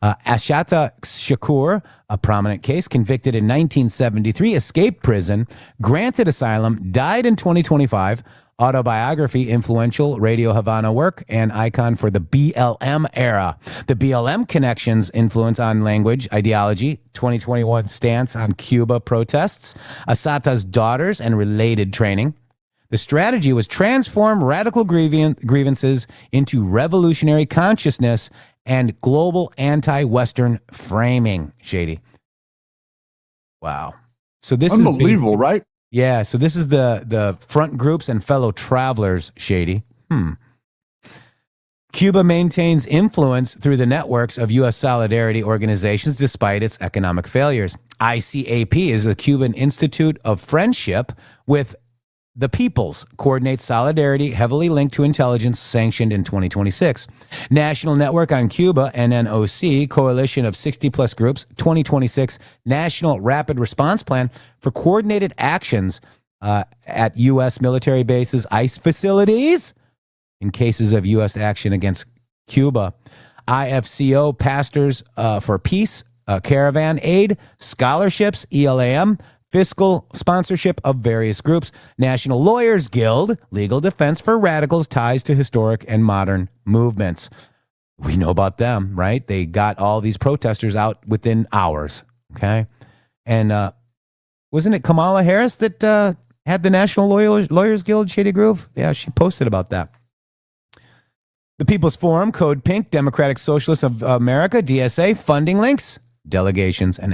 Ashata Shakur, a prominent case, convicted in 1973, escaped prison, granted asylum, died in 2025. Autobiography, influential Radio Havana work, and icon for the BLM era. The BLM connections, influence on language, ideology, 2021 stance on Cuba protests, Asata's daughters and related training. The strategy was transform radical grievances into revolutionary consciousness and global anti-Western framing, Shady. Wow. So this is unbelievable, right? Yeah, so this is the front groups and fellow travelers, Shady. Cuba maintains influence through the networks of U.S. solidarity organizations despite its economic failures. ICAP is the Cuban Institute of Friendship with the Peoples, coordinates solidarity, heavily linked to intelligence, sanctioned in 2026. National Network on Cuba, NNOC, coalition of 60-plus groups, 2026 National Rapid Response Plan for coordinated actions at U.S. military bases, ICE facilities, in cases of U.S. action against Cuba. IFCO, Pastors for Peace, Caravan Aid, scholarships, ELAM, fiscal sponsorship of various groups, National Lawyers Guild, legal defense for radicals, ties to historic and modern movements. We know about them, right? They got all these protesters out within hours, okay? And wasn't it Kamala Harris that had the National Lawyers Guild, Shady Groove? Yeah, she posted about that. The People's Forum, Code Pink, Democratic Socialists of America, DSA, funding links, delegations, and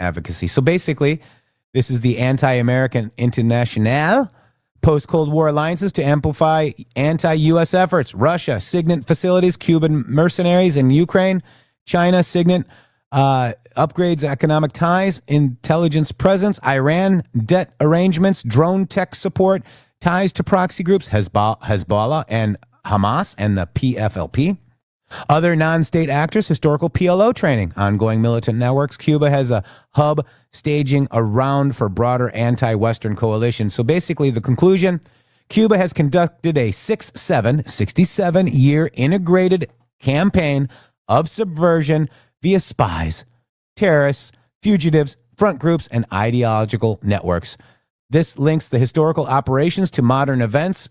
advocacy. So basically, this is the Anti-American International, post-Cold War alliances to amplify anti-U.S. efforts. Russia, Signet facilities, Cuban mercenaries in Ukraine, China, Signet, upgrades economic ties, intelligence presence, Iran, debt arrangements, drone tech support, ties to proxy groups, Hezbollah and Hamas and the PFLP. Other non-state actors, historical PLO training, ongoing militant networks. Cuba has a hub staging around for broader anti-Western coalition. So basically the conclusion, Cuba has conducted a 67-year integrated campaign of subversion via spies, terrorists, fugitives, front groups, and ideological networks. This links the historical operations to modern events,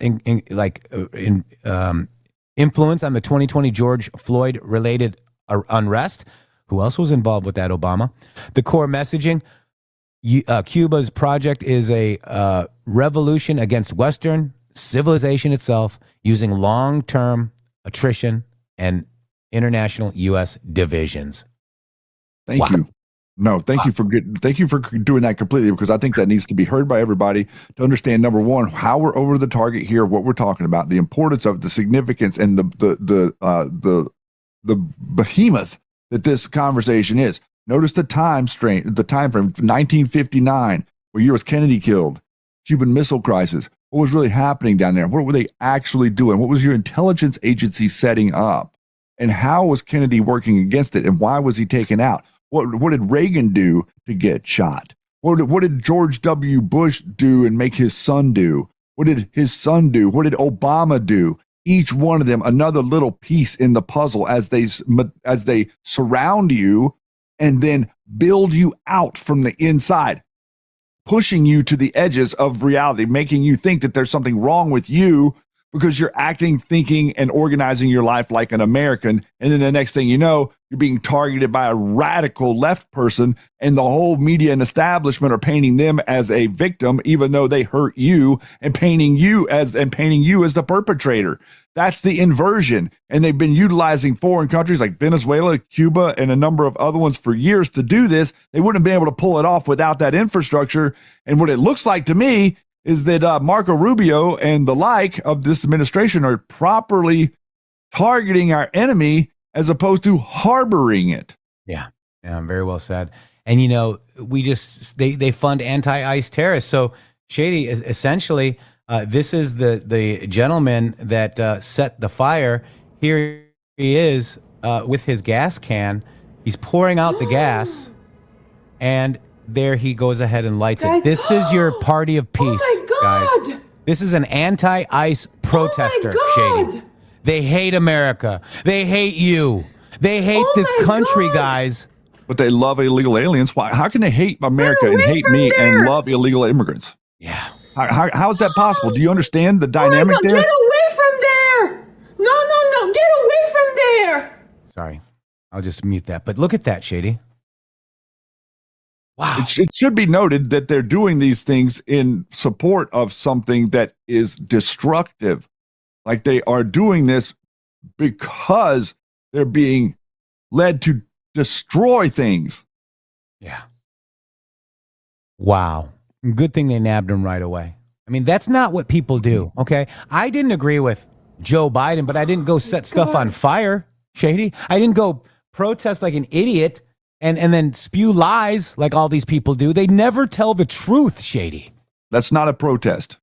influence on the 2020 George Floyd-related unrest. Who else was involved with that, Obama? The core messaging, Cuba's project is a revolution against Western civilization itself, using long-term attrition and international U.S. divisions. Thank you. No, thank you for doing that completely, because I think that needs to be heard by everybody to understand, number one, how we're over the target here, what we're talking about, the importance of the significance, and the behemoth that this conversation is. Notice the time frame, 1959, what year was Kennedy killed, Cuban Missile Crisis. What was really happening down there? What were they actually doing? What was your intelligence agency setting up? And how was Kennedy working against it? And why was he taken out? What did Reagan do to get shot? What did George W. Bush do and make his son do? What did his son do? What did Obama do? Each one of them, another little piece in the puzzle as they surround you and then build you out from the inside, pushing you to the edges of reality, making you think that there's something wrong with you because you're acting, thinking, and organizing your life like an American. And then the next thing you know, you're being targeted by a radical left person, and the whole media and establishment are painting them as a victim, even though they hurt you, and painting you as the perpetrator. That's the inversion. And they've been utilizing foreign countries like Venezuela, Cuba, and a number of other ones for years to do this. They wouldn't have been able to pull it off without that infrastructure. And what it looks like to me is that Marco Rubio and the like of this administration are properly targeting our enemy as opposed to harboring it. Yeah, very well said. And, you know, they fund anti-ICE terrorists. So, Shady, essentially, this is the gentleman that set the fire. Here he is with his gas can. He's pouring out the gas, and there he goes ahead and lights it. This is your party of peace, guys. This is an anti-ICE protester, Shady. They hate America. They hate you. They hate this country, guys. But they love illegal aliens. Why? How can they hate America and hate me and love illegal immigrants? Yeah. How is that possible? Do you understand the dynamic there? Get away from there! No, get away from there! Sorry, I'll just mute that. But look at that, Shady. Wow. It should be noted that they're doing these things in support of something that is destructive. Like, they are doing this because they're being led to destroy things. Yeah. Wow. Good thing they nabbed him right away. I mean, that's not what people do, okay? I didn't agree with Joe Biden, but I didn't go set stuff on fire, Shady. I didn't go protest like an idiot and then spew lies like all these people do. They never tell the truth, Shady. That's not a protest.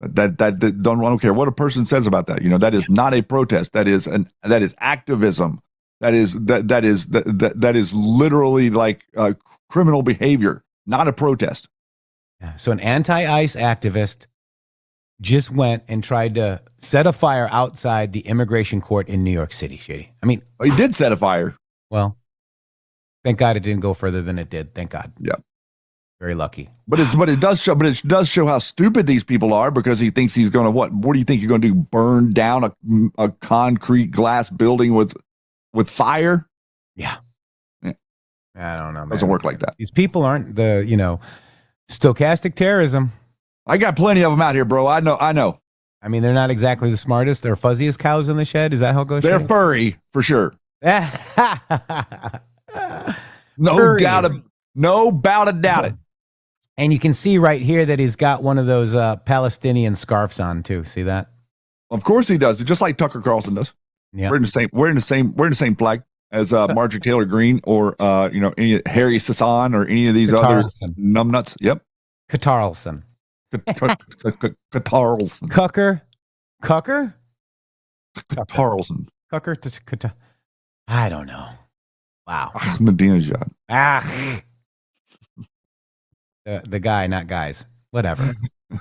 That don't care what a person says about that. You know, that is not a protest. That is activism. That is literally like criminal behavior, not a protest. Yeah. So an anti-ICE activist just went and tried to set a fire outside the immigration court in New York City, Shady. I mean, he did set a fire. Well, thank God it didn't go further than it did. Thank God. Yeah. Very lucky. But it does show how stupid these people are, because he thinks he's going to what do you think you're going to do? Burn down a concrete glass building with fire? Yeah. I don't know, man. Doesn't work like that. These people aren't stochastic terrorism. I got plenty of them out here, bro. I know. I mean, they're not exactly the smartest. They're fuzziest cows in the shed. Is that how it goes? They're furry for sure. No doubt it. And you can see right here that he's got one of those Palestinian scarves on too. See that? Of course he does. Just like Tucker Carlson does. Yeah. We're in the same flag as Marjorie Taylor Greene or any Harry Sasson or any of these other numbnuts. Yep. Catarlson. Catarlson. Cucker. Catarlson. I don't know. Wow. Ahmadinejad. The guy, not guys. Whatever. Are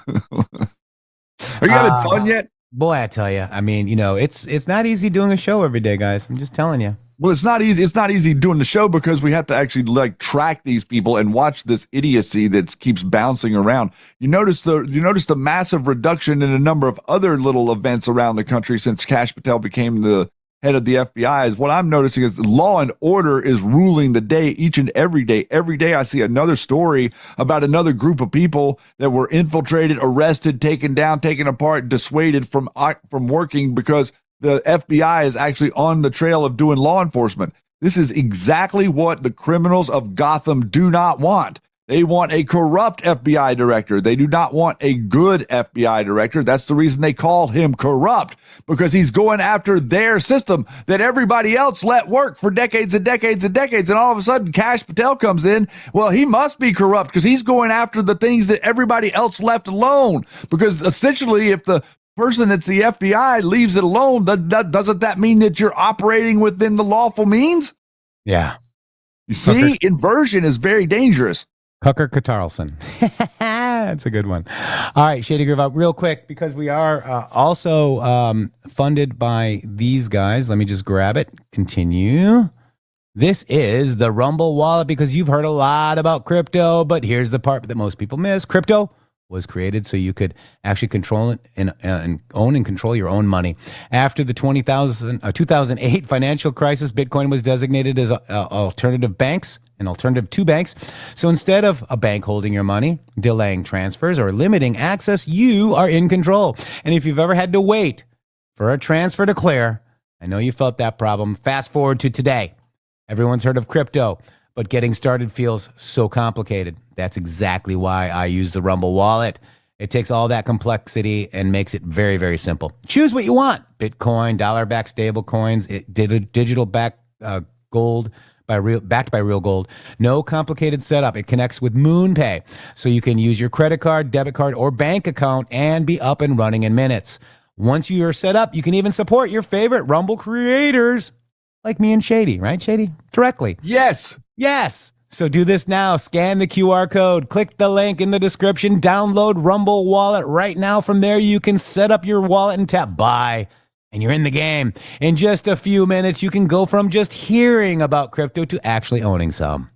you having fun yet? Boy, I tell you. I mean, it's not easy doing a show every day, guys. I'm just telling you. Well, it's not easy. It's not easy doing the show because we have to actually track these people and watch this idiocy that keeps bouncing around. You notice the massive reduction in a number of other little events around the country since Kash Patel became the head of the FBI, is what I'm noticing is law and order is ruling the day each and every day. Every day I see another story about another group of people that were infiltrated, arrested, taken down, taken apart, dissuaded from working because the FBI is actually on the trail of doing law enforcement. This is exactly what the criminals of Gotham do not want. They want a corrupt FBI director. They do not want a good FBI director. That's the reason they call him corrupt, because he's going after their system that everybody else let work for decades and decades and decades. And all of a sudden, Kash Patel comes in. Well, he must be corrupt because he's going after the things that everybody else left alone. Because essentially, if the person that's the FBI leaves it alone, doesn't that mean that you're operating within the lawful means? Yeah. You see, inversion is very dangerous. Tucker Carlson. That's a good one. All right, Shady Groove, real quick, because we are also funded by these guys. Let me just grab it. Continue. This is the Rumble wallet, because you've heard a lot about crypto, but here's the part that most people miss. Crypto was created so you could actually control it and own and control your own money. After the 2008 financial crisis, Bitcoin was designated as alternative to banks. So instead of a bank holding your money, delaying transfers, or limiting access, you are in control. And if you've ever had to wait for a transfer to clear, I know you felt that problem. Fast forward to today. Everyone's heard of crypto, but getting started feels so complicated. That's exactly why I use the Rumble wallet. It takes all that complexity and makes it very, very simple. Choose what you want. Bitcoin, dollar-backed stable coins, digital-backed gold, backed by real gold. No complicated setup. It connects with MoonPay, so you can use your credit card, debit card, or bank account and be up and running in minutes. Once you are set up, you can even support your favorite Rumble creators, like me and Shady, right, Shady? Directly. Yes. Yes. So do this now. Scan the QR code. Click the link in the description. Download Rumble Wallet right now. From there, you can set up your wallet and tap buy, and you're in the game. In just a few minutes, you can go from just hearing about crypto to actually owning some.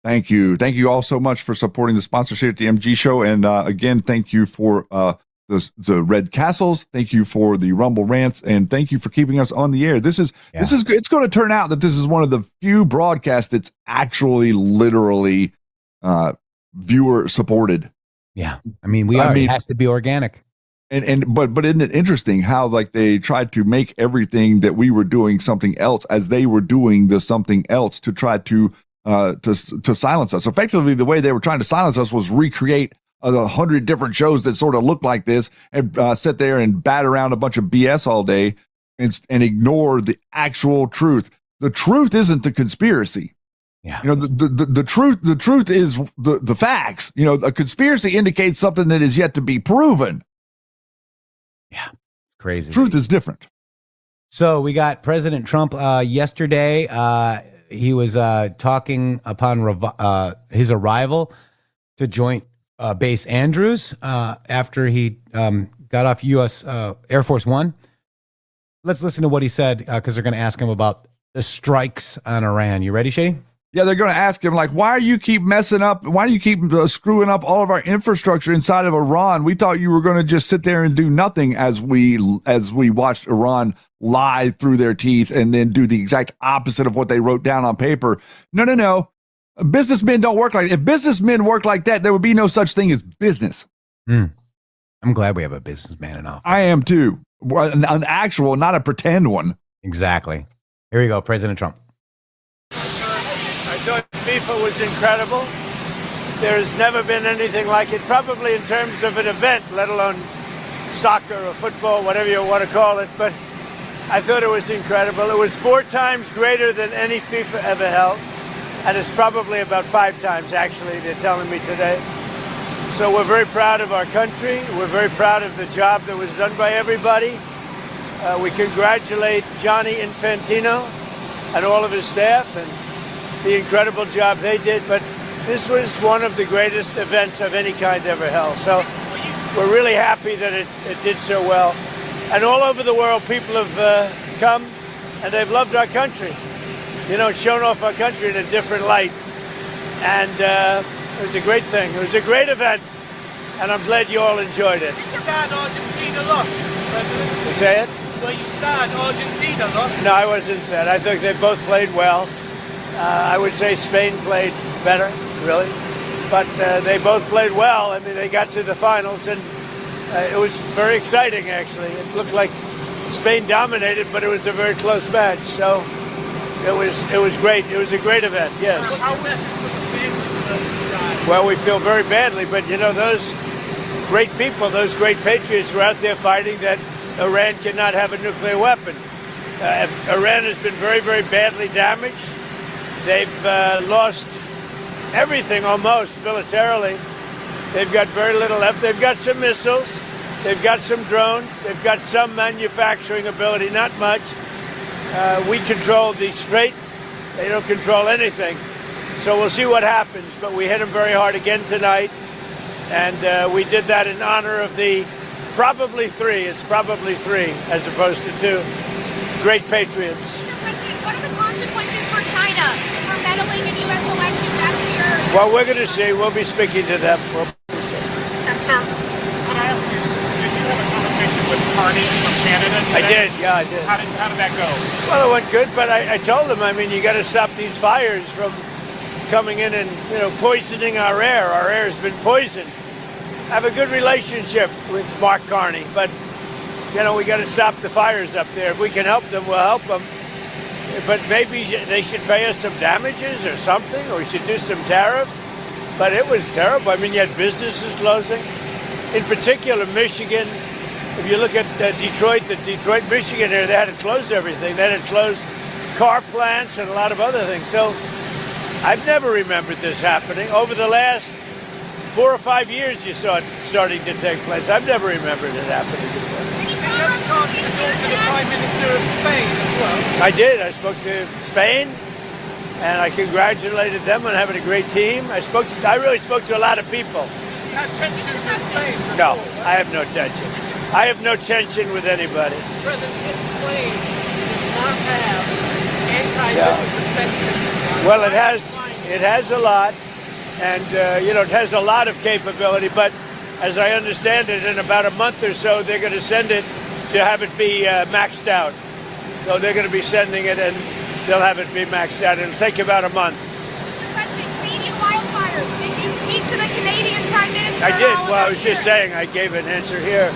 Thank you. Thank you all so much for supporting the sponsorship at the MG Show. And again, thank you for the Red Castles. Thank you for the Rumble Rants, and thank you for keeping us on the air. This is it's going to turn out that this is one of the few broadcasts that's actually literally viewer supported. Yeah, I mean, it has to be organic. But isn't it interesting how like they tried to make everything that we were doing something else as they were doing the something else to try to silence us. Effectively, the way they were trying to silence us was recreate 100 different shows that sort of look like this and sit there and bat around a bunch of BS all day and ignore the actual truth. The truth isn't the conspiracy. Yeah. You know, the truth is the facts. You know, a conspiracy indicates something that is yet to be proven. Yeah. It's crazy. Truth is different. So we got President Trump yesterday. He was talking upon his arrival to Joint Base Andrews after he got off U.S. Air Force One. Let's listen to what he said, because they're going to ask him about the strikes on Iran. You ready, Shady? Yeah, they're going to ask him, like, why do you keep messing up? Why do you keep screwing up all of our infrastructure inside of Iran? We thought you were going to just sit there and do nothing as we watched Iran lie through their teeth and then do the exact opposite of what they wrote down on paper. No. Businessmen don't work like that. If businessmen work like that, there would be no such thing as business. I'm glad we have a businessman in office. I am too. An actual, not a pretend one. Exactly. Here we go, President Trump. I thought FIFA was incredible. There's never been anything like it, probably in terms of an event, let alone soccer or football, whatever you want to call it. But I thought it was incredible. It was 4 times greater than any FIFA ever held. And it's probably about 5 times, actually, they're telling me today. So we're very proud of our country. We're very proud of the job that was done by everybody. We congratulate Johnny Infantino and all of his staff and the incredible job they did. But this was one of the greatest events of any kind ever held. So we're really happy that it did so well. And all over the world, people have come and they've loved our country. You know, shown off our country in a different light. And it was a great thing. It was a great event. And I'm glad you all enjoyed it. It's sad Argentina lost, President. You say it? Were you sad Argentina lost? No, I wasn't sad. I think they both played well. I would say Spain played better, really. But they both played well. I mean, they got to the finals, and it was very exciting, actually. It looked like Spain dominated, but it was a very close match. So it was great. It was a great event, yes. Well, we feel very badly, but, you know, those great people, those great patriots were out there fighting that Iran cannot have a nuclear weapon. Iran has been very, very badly damaged. They've lost everything almost militarily. They've got very little left. They've got some missiles. They've got some drones. They've got some manufacturing ability, not much. We control the strait. They don't control anything. So we'll see what happens. But we hit them very hard again tonight. And we did that in honor of the probably three. It's probably three as opposed to two. Great patriots. What are the consequences for China for meddling in U.S. elections after your... Well, we're going to see. We'll be speaking to them. We'll see. And sir, could I ask you, did you have a conversation with Carney from Canada today? I did, yeah, I did. How did that go? Well, it went good, but I told them, I mean, you got to stop these fires from coming in and, you know, poisoning our air. Our air has been poisoned. I have a good relationship with Mark Carney, but, you know, we got to stop the fires up there. If we can help them, we'll help them. But maybe they should pay us some damages or something, or we should do some tariffs. But it was terrible. I mean, you had businesses closing. In particular, Michigan. If you look at Detroit, Michigan area, they had to close everything. They had to close car plants and a lot of other things. So I've never remembered this happening. Over the last 4 or 5 years, you saw it starting to take place. I've never remembered it happening before. Did you have a chance to talk to the Prime Minister of Spain as well? I did. I spoke to Spain, and I congratulated them on having a great team. I really spoke to a lot of people. You had tension with Spain? No, I have no tension. I have no tension with anybody. President, this plane does not have anti-missile defenses. Well, it has a lot, and you know, it has a lot of capability. But as I understand it, in about a month or so, they're going to send it to have it be maxed out. So they're going to be sending it, and they'll have it be maxed out. It'll take about a month. Canadian wildfires. Did you speak to the Canadian Prime Minister? I did. Well, I was just saying, I gave an answer here.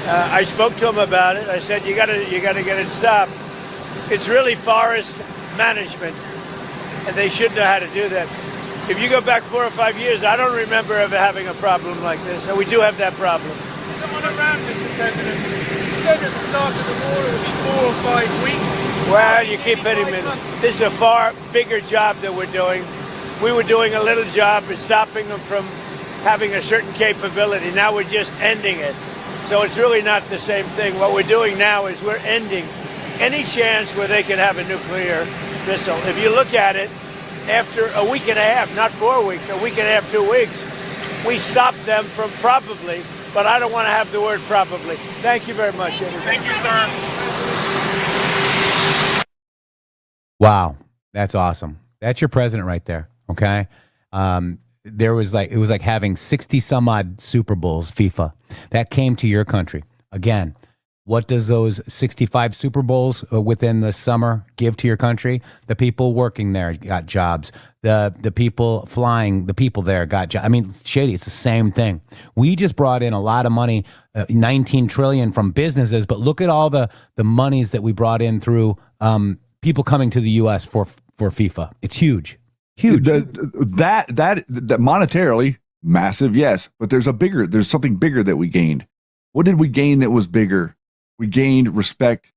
I spoke to him about it. I said, you got to get it stopped. It's really forest management, and they should know how to do that. If you go back 4 or 5 years, I don't remember ever having a problem like this, and we do have that problem. Someone around, Mr. President, said at the start of the war it would be 4 or 5 weeks. Well, you keep hitting me. This is a far bigger job that we're doing. We were doing a little job of stopping them from having a certain capability. Now we're just ending it. So it's really not the same thing. What we're doing now is we're ending any chance where they can have a nuclear missile. If you look at it, after a week and a half, not 4 weeks, a week and a half, 2 weeks, we stopped them from probably, but I don't want to have the word probably. Thank you very much, everybody. Thank you, sir. Wow, that's awesome. That's your president right there. Okay. It was like having 60 some odd Super Bowls, FIFA, that came to your country. Again, what does those 65 Super Bowls within the summer give to your country? The people working there got jobs. The people flying, the people there got jobs. I mean, Shady, it's the same thing. We just brought in a lot of money, 19 trillion from businesses, but look at all the monies that we brought in through people coming to the U.S. for FIFA. It's huge. Huge. That monetarily massive, yes, but there's something bigger that we gained. What did we gain that was bigger? We gained respect.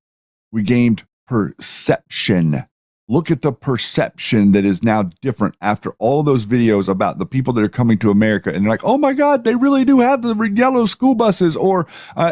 We gained perception. Look at the perception that is now different after all those videos about the people that are coming to America. And they're like, oh my God, they really do have the yellow school buses, or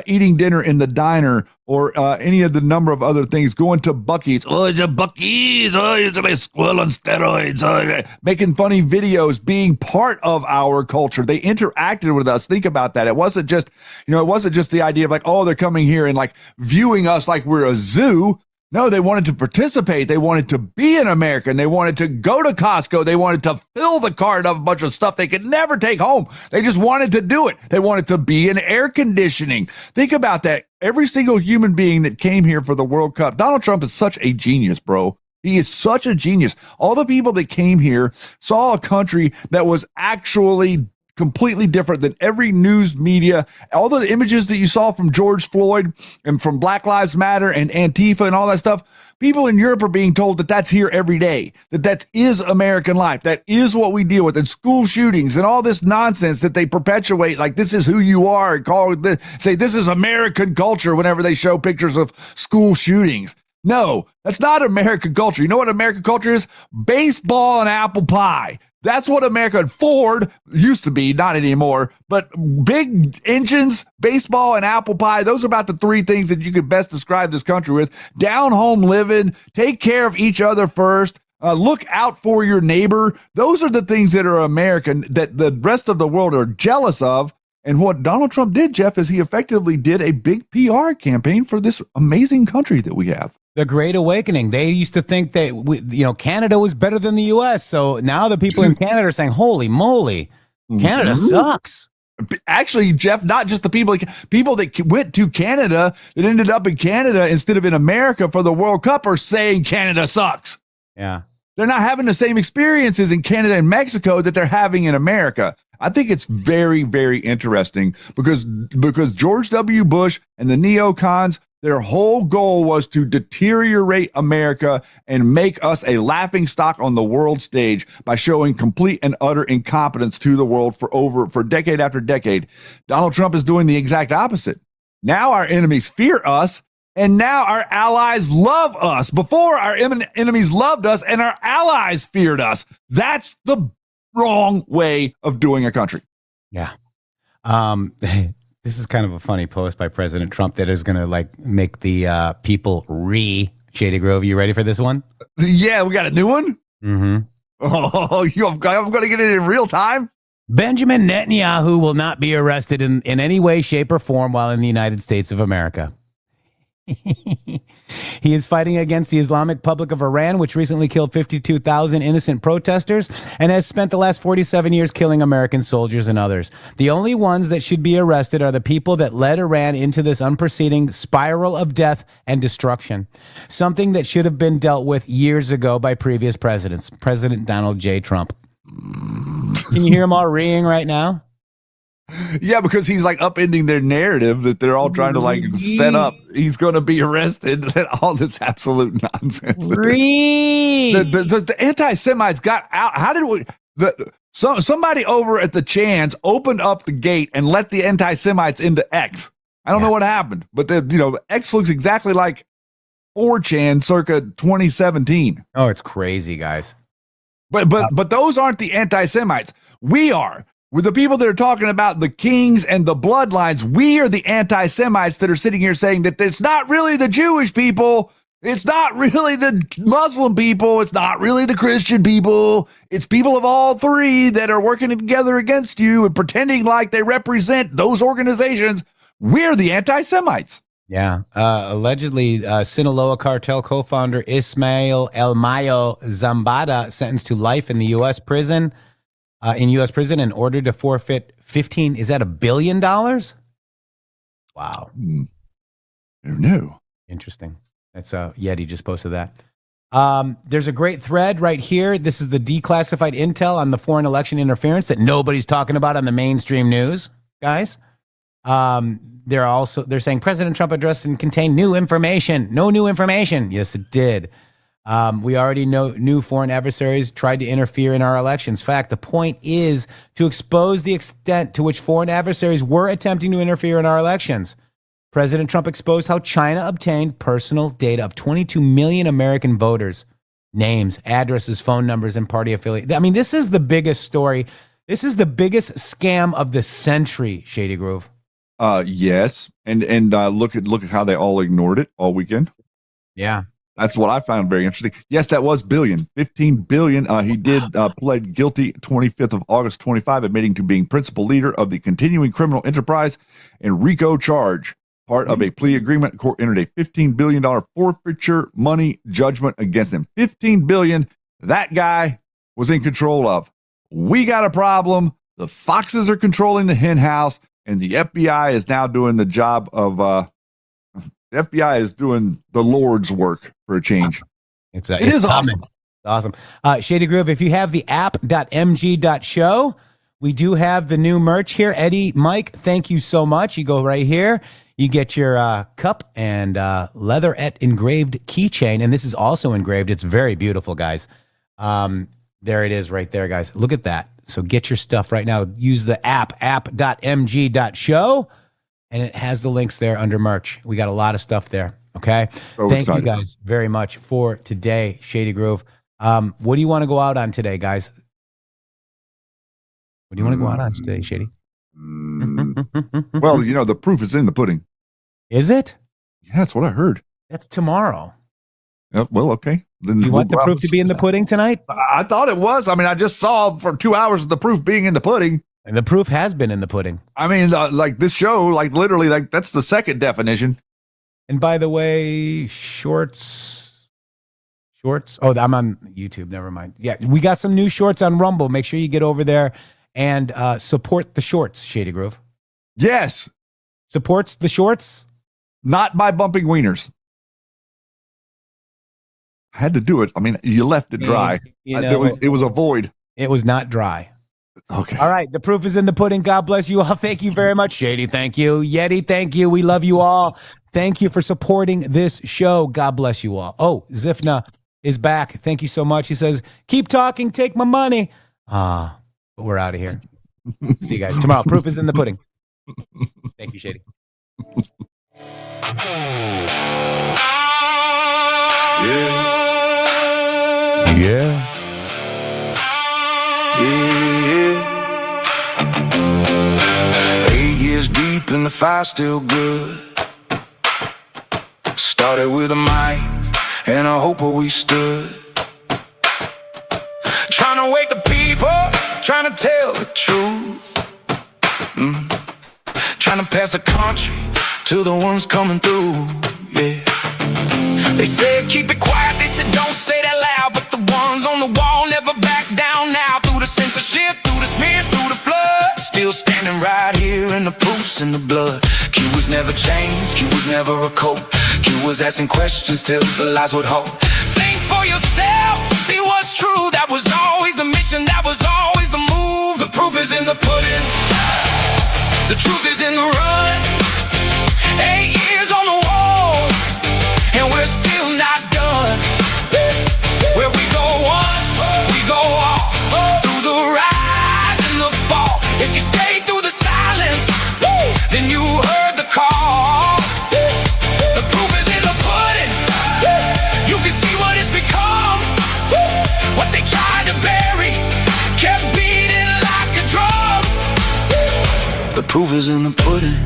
eating dinner in the diner, or any of the number of other things, going to Buc-ee's. Oh, it's a Buc-ee's. Oh, it's a squirrel on steroids. Oh, making funny videos, being part of our culture. They interacted with us. Think about that. It wasn't just the idea of like, oh, they're coming here and like viewing us like we're a zoo. No, they wanted to participate. They wanted to be an American. They wanted to go to Costco. They wanted to fill the cart of a bunch of stuff they could never take home. They just wanted to do it. They wanted to be in air conditioning. Think about that. Every single human being that came here for the World Cup. Donald Trump is such a genius, bro. He is such a genius. All the people that came here saw a country that was actually completely different than every news media. All the images that you saw from George Floyd and from Black Lives Matter and Antifa and all that stuff, people in Europe are being told that that's here every day, that is American life. That is what we deal with. And school shootings and all this nonsense that they perpetuate, like this is who you are, and say this is American culture whenever they show pictures of school shootings. No, that's not American culture. You know what American culture is? Baseball and apple pie. That's what America and Ford used to be, not anymore, but big engines, baseball, and apple pie. Those are about the three things that you could best describe this country with. Down home living, take care of each other first, look out for your neighbor. Those are the things that are American that the rest of the world are jealous of. And what Donald Trump did, Jeff, is he effectively did a big PR campaign for this amazing country that we have. The Great Awakening. They used to think that Canada was better than the U.S. So now the people in Canada are saying, "Holy moly, Canada sucks." Actually, Jeff, not just the people that went to Canada that ended up in Canada instead of in America for the World Cup are saying Canada sucks. Yeah, they're not having the same experiences in Canada and Mexico that they're having in America. I think it's very, very interesting because George W. Bush and the neocons, their whole goal was to deteriorate America and make us a laughingstock on the world stage by showing complete and utter incompetence to the world for decade after decade. Donald Trump is doing the exact opposite. Now our enemies fear us, and now our allies love us. Before, our enemies loved us, and our allies feared us. That's the wrong way of doing a country. Yeah. This is kind of a funny post by President Trump that is going to make the people Shady Grove. You ready for this one? Yeah, we got a new one. Mm-hmm. Oh, I'm going to get it in real time. Benjamin Netanyahu will not be arrested in any way, shape, or form while in the United States of America. He is fighting against the Islamic Republic of Iran, which recently killed 52,000 innocent protesters and has spent the last 47 years killing American soldiers and others. The only ones that should be arrested are the people that led Iran into this unprecedented spiral of death and destruction, something that should have been dealt with years ago by previous presidents. President Donald J. Trump. Can you hear him all reeing right now? Yeah, because he's upending their narrative that they're all trying to set up. He's going to be arrested and all this absolute nonsense. The anti-Semites got out. How did somebody over at the Chans opened up the gate and let the anti-Semites into X? I don't know what happened, but X looks exactly like 4chan circa 2017. Oh, it's crazy, guys. But those aren't the anti-Semites. We are. With the people that are talking about the kings and the bloodlines, we are the anti-Semites that are sitting here saying that it's not really the Jewish people, it's not really the Muslim people, it's not really the Christian people, it's people of all three that are working together against you and pretending like they represent those organizations. We're the anti-Semites. Yeah. Allegedly, Sinaloa cartel co-founder Ismael El Mayo Zambada sentenced to life in the U.S. prison. In order to forfeit $1 billion? Wow. Who knew? Interesting. That's Yeti just posted that. There's a great thread right here. This is the declassified intel on the foreign election interference that nobody's talking about on the mainstream news, guys. They're saying President Trump address and contain new information. No new information. Yes, it did. We already knew foreign adversaries tried to interfere in our elections. In fact, the point is to expose the extent to which foreign adversaries were attempting to interfere in our elections. President Trump exposed how China obtained personal data of 22 million American voters, names, addresses, phone numbers, and party affiliates. I mean, this is the biggest story. This is the biggest scam of the century, Shady Grove. Yes, and look at how they all ignored it all weekend. Yeah. That's what I found very interesting. Yes, that was billion, 15 billion. He did plead guilty 25th of August 25, admitting to being principal leader of the continuing criminal enterprise and RICO charge. part of a plea agreement. Court entered a $15 billion forfeiture money judgment against him. $15 billion that guy was in control of. We got a problem. The foxes are controlling the hen house, and the FBI is now doing the job of the FBI is doing the Lord's work for a change. It's awesome. Awesome. Shady Groove, if you have the app.mg.show, we do have the new merch here. Eddie, Mike, thank you so much. You go right here. You get your cup and leatherette engraved keychain. And this is also engraved. It's very beautiful, guys. There it is right there, guys. Look at that. So get your stuff right now. Use the app.mg.show. And it has the links there under merch. We got a lot of stuff there. Okay. Thank you guys very much for today, Shady Groove. What do you want to go out on today, guys? What do you want to go out on today, Shady? Well, the proof is in the pudding. Is it? Yeah, that's what I heard. That's tomorrow. Well, okay. Then you want the proof to be in the pudding tonight? I thought it was. I mean, I just saw for 2 hours the proof being in the pudding. And the proof has been in the pudding. I mean, like this show, like literally, like that's the second definition. And by the way, shorts. Oh, I'm on YouTube. Never mind. Yeah, we got some new shorts on Rumble. Make sure you get over there and support the shorts, Shady Groove. Yes. Supports the shorts? Not by bumping wieners. I had to do it. I mean, you left it dry. It was a void. It was not dry. Okay. All right. The proof is in the pudding. God bless you all. Thank you very much. Shady, thank you. Yeti, thank you. We love you all. Thank you for supporting this show. God bless you all. Oh, Zifna is back. Thank you so much. He says, keep talking, take my money. But we're out of here. See you guys tomorrow. Proof is in the pudding. Thank you, Shady. Yeah. 8 years deep and the fire's still good. Started with a mic and a hope where we stood. Trying to wake the people, trying to tell the truth. Trying to pass the country to the ones coming through, yeah. They said keep it quiet, they said don't say that loud. But the ones on the wall never back down now. Through the censorship, through the smears, through the flood. Still standing right here in the proofs in the blood. Q was never changed, Q was never a code. Q was asking questions till the lies would hold. Think for yourself, see what's true. That was always the mission, that was always the move. The proof is in the pudding, the truth is in the run. 8 years on the wall, and we're still not done. Where we go on, we go all. Through the rise and the fall. If you stay through the silence, then you heard the call. The proof is in the pudding. You can see what it's become. What they tried to bury kept beating like a drum. The proof is in the pudding.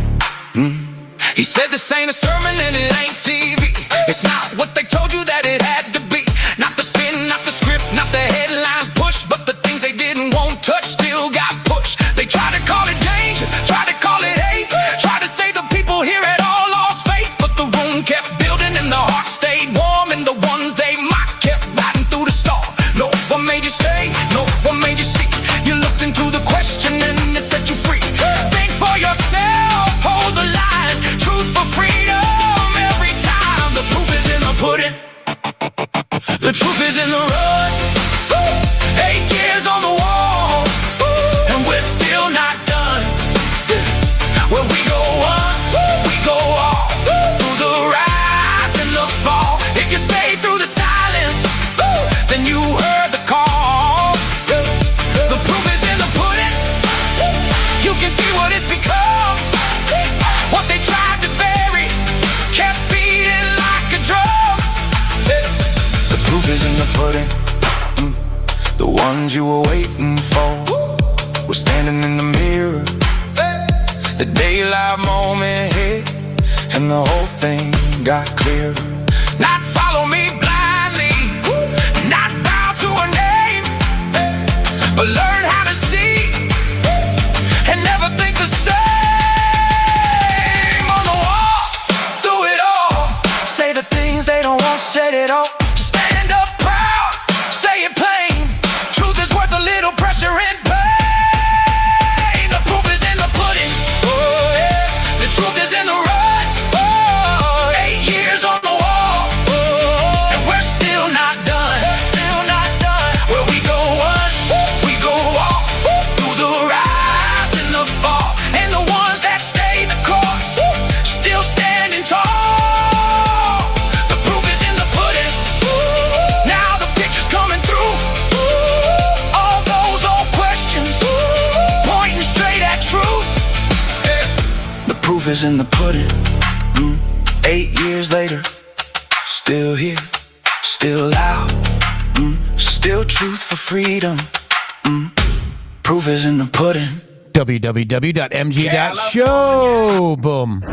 He said this ain't a sermon and it ain't TV. It's not what they told you that it had to be. Not the spin, not the script, not the headlines pushed. But the things they didn't want touched still got pushed. They tried to call it danger, tried to call it hate. Tried to say the people here had all lost faith. But the room kept building and the heart stayed warm. And the ones they mocked kept riding through the storm. No, what made you stay? No, what made you see? You looked into the question and it set you free. Think for yourself, hold the line. Truth for freedom every time. The proof is in the pudding. The truth is in the run. 8 years on the wall, and we're still not done. Where we go on, we go all. Through the rise and the fall. If you stay through the silence, then you heard the call. The proof is in the pudding. You can see what it's become. What they tried to bury kept beating like a drum. The proof is in the pudding. The ones you were waiting for were standing in the mirror. The daylight moment hit and the whole thing got clear. Not follow me blindly, not bow to a name, but learn how to see and never think the same. On the wall, Proof is in the pudding. 8 years later, still here, still loud. Still truth for freedom. Proof is in the pudding. www.mg.show. Boom.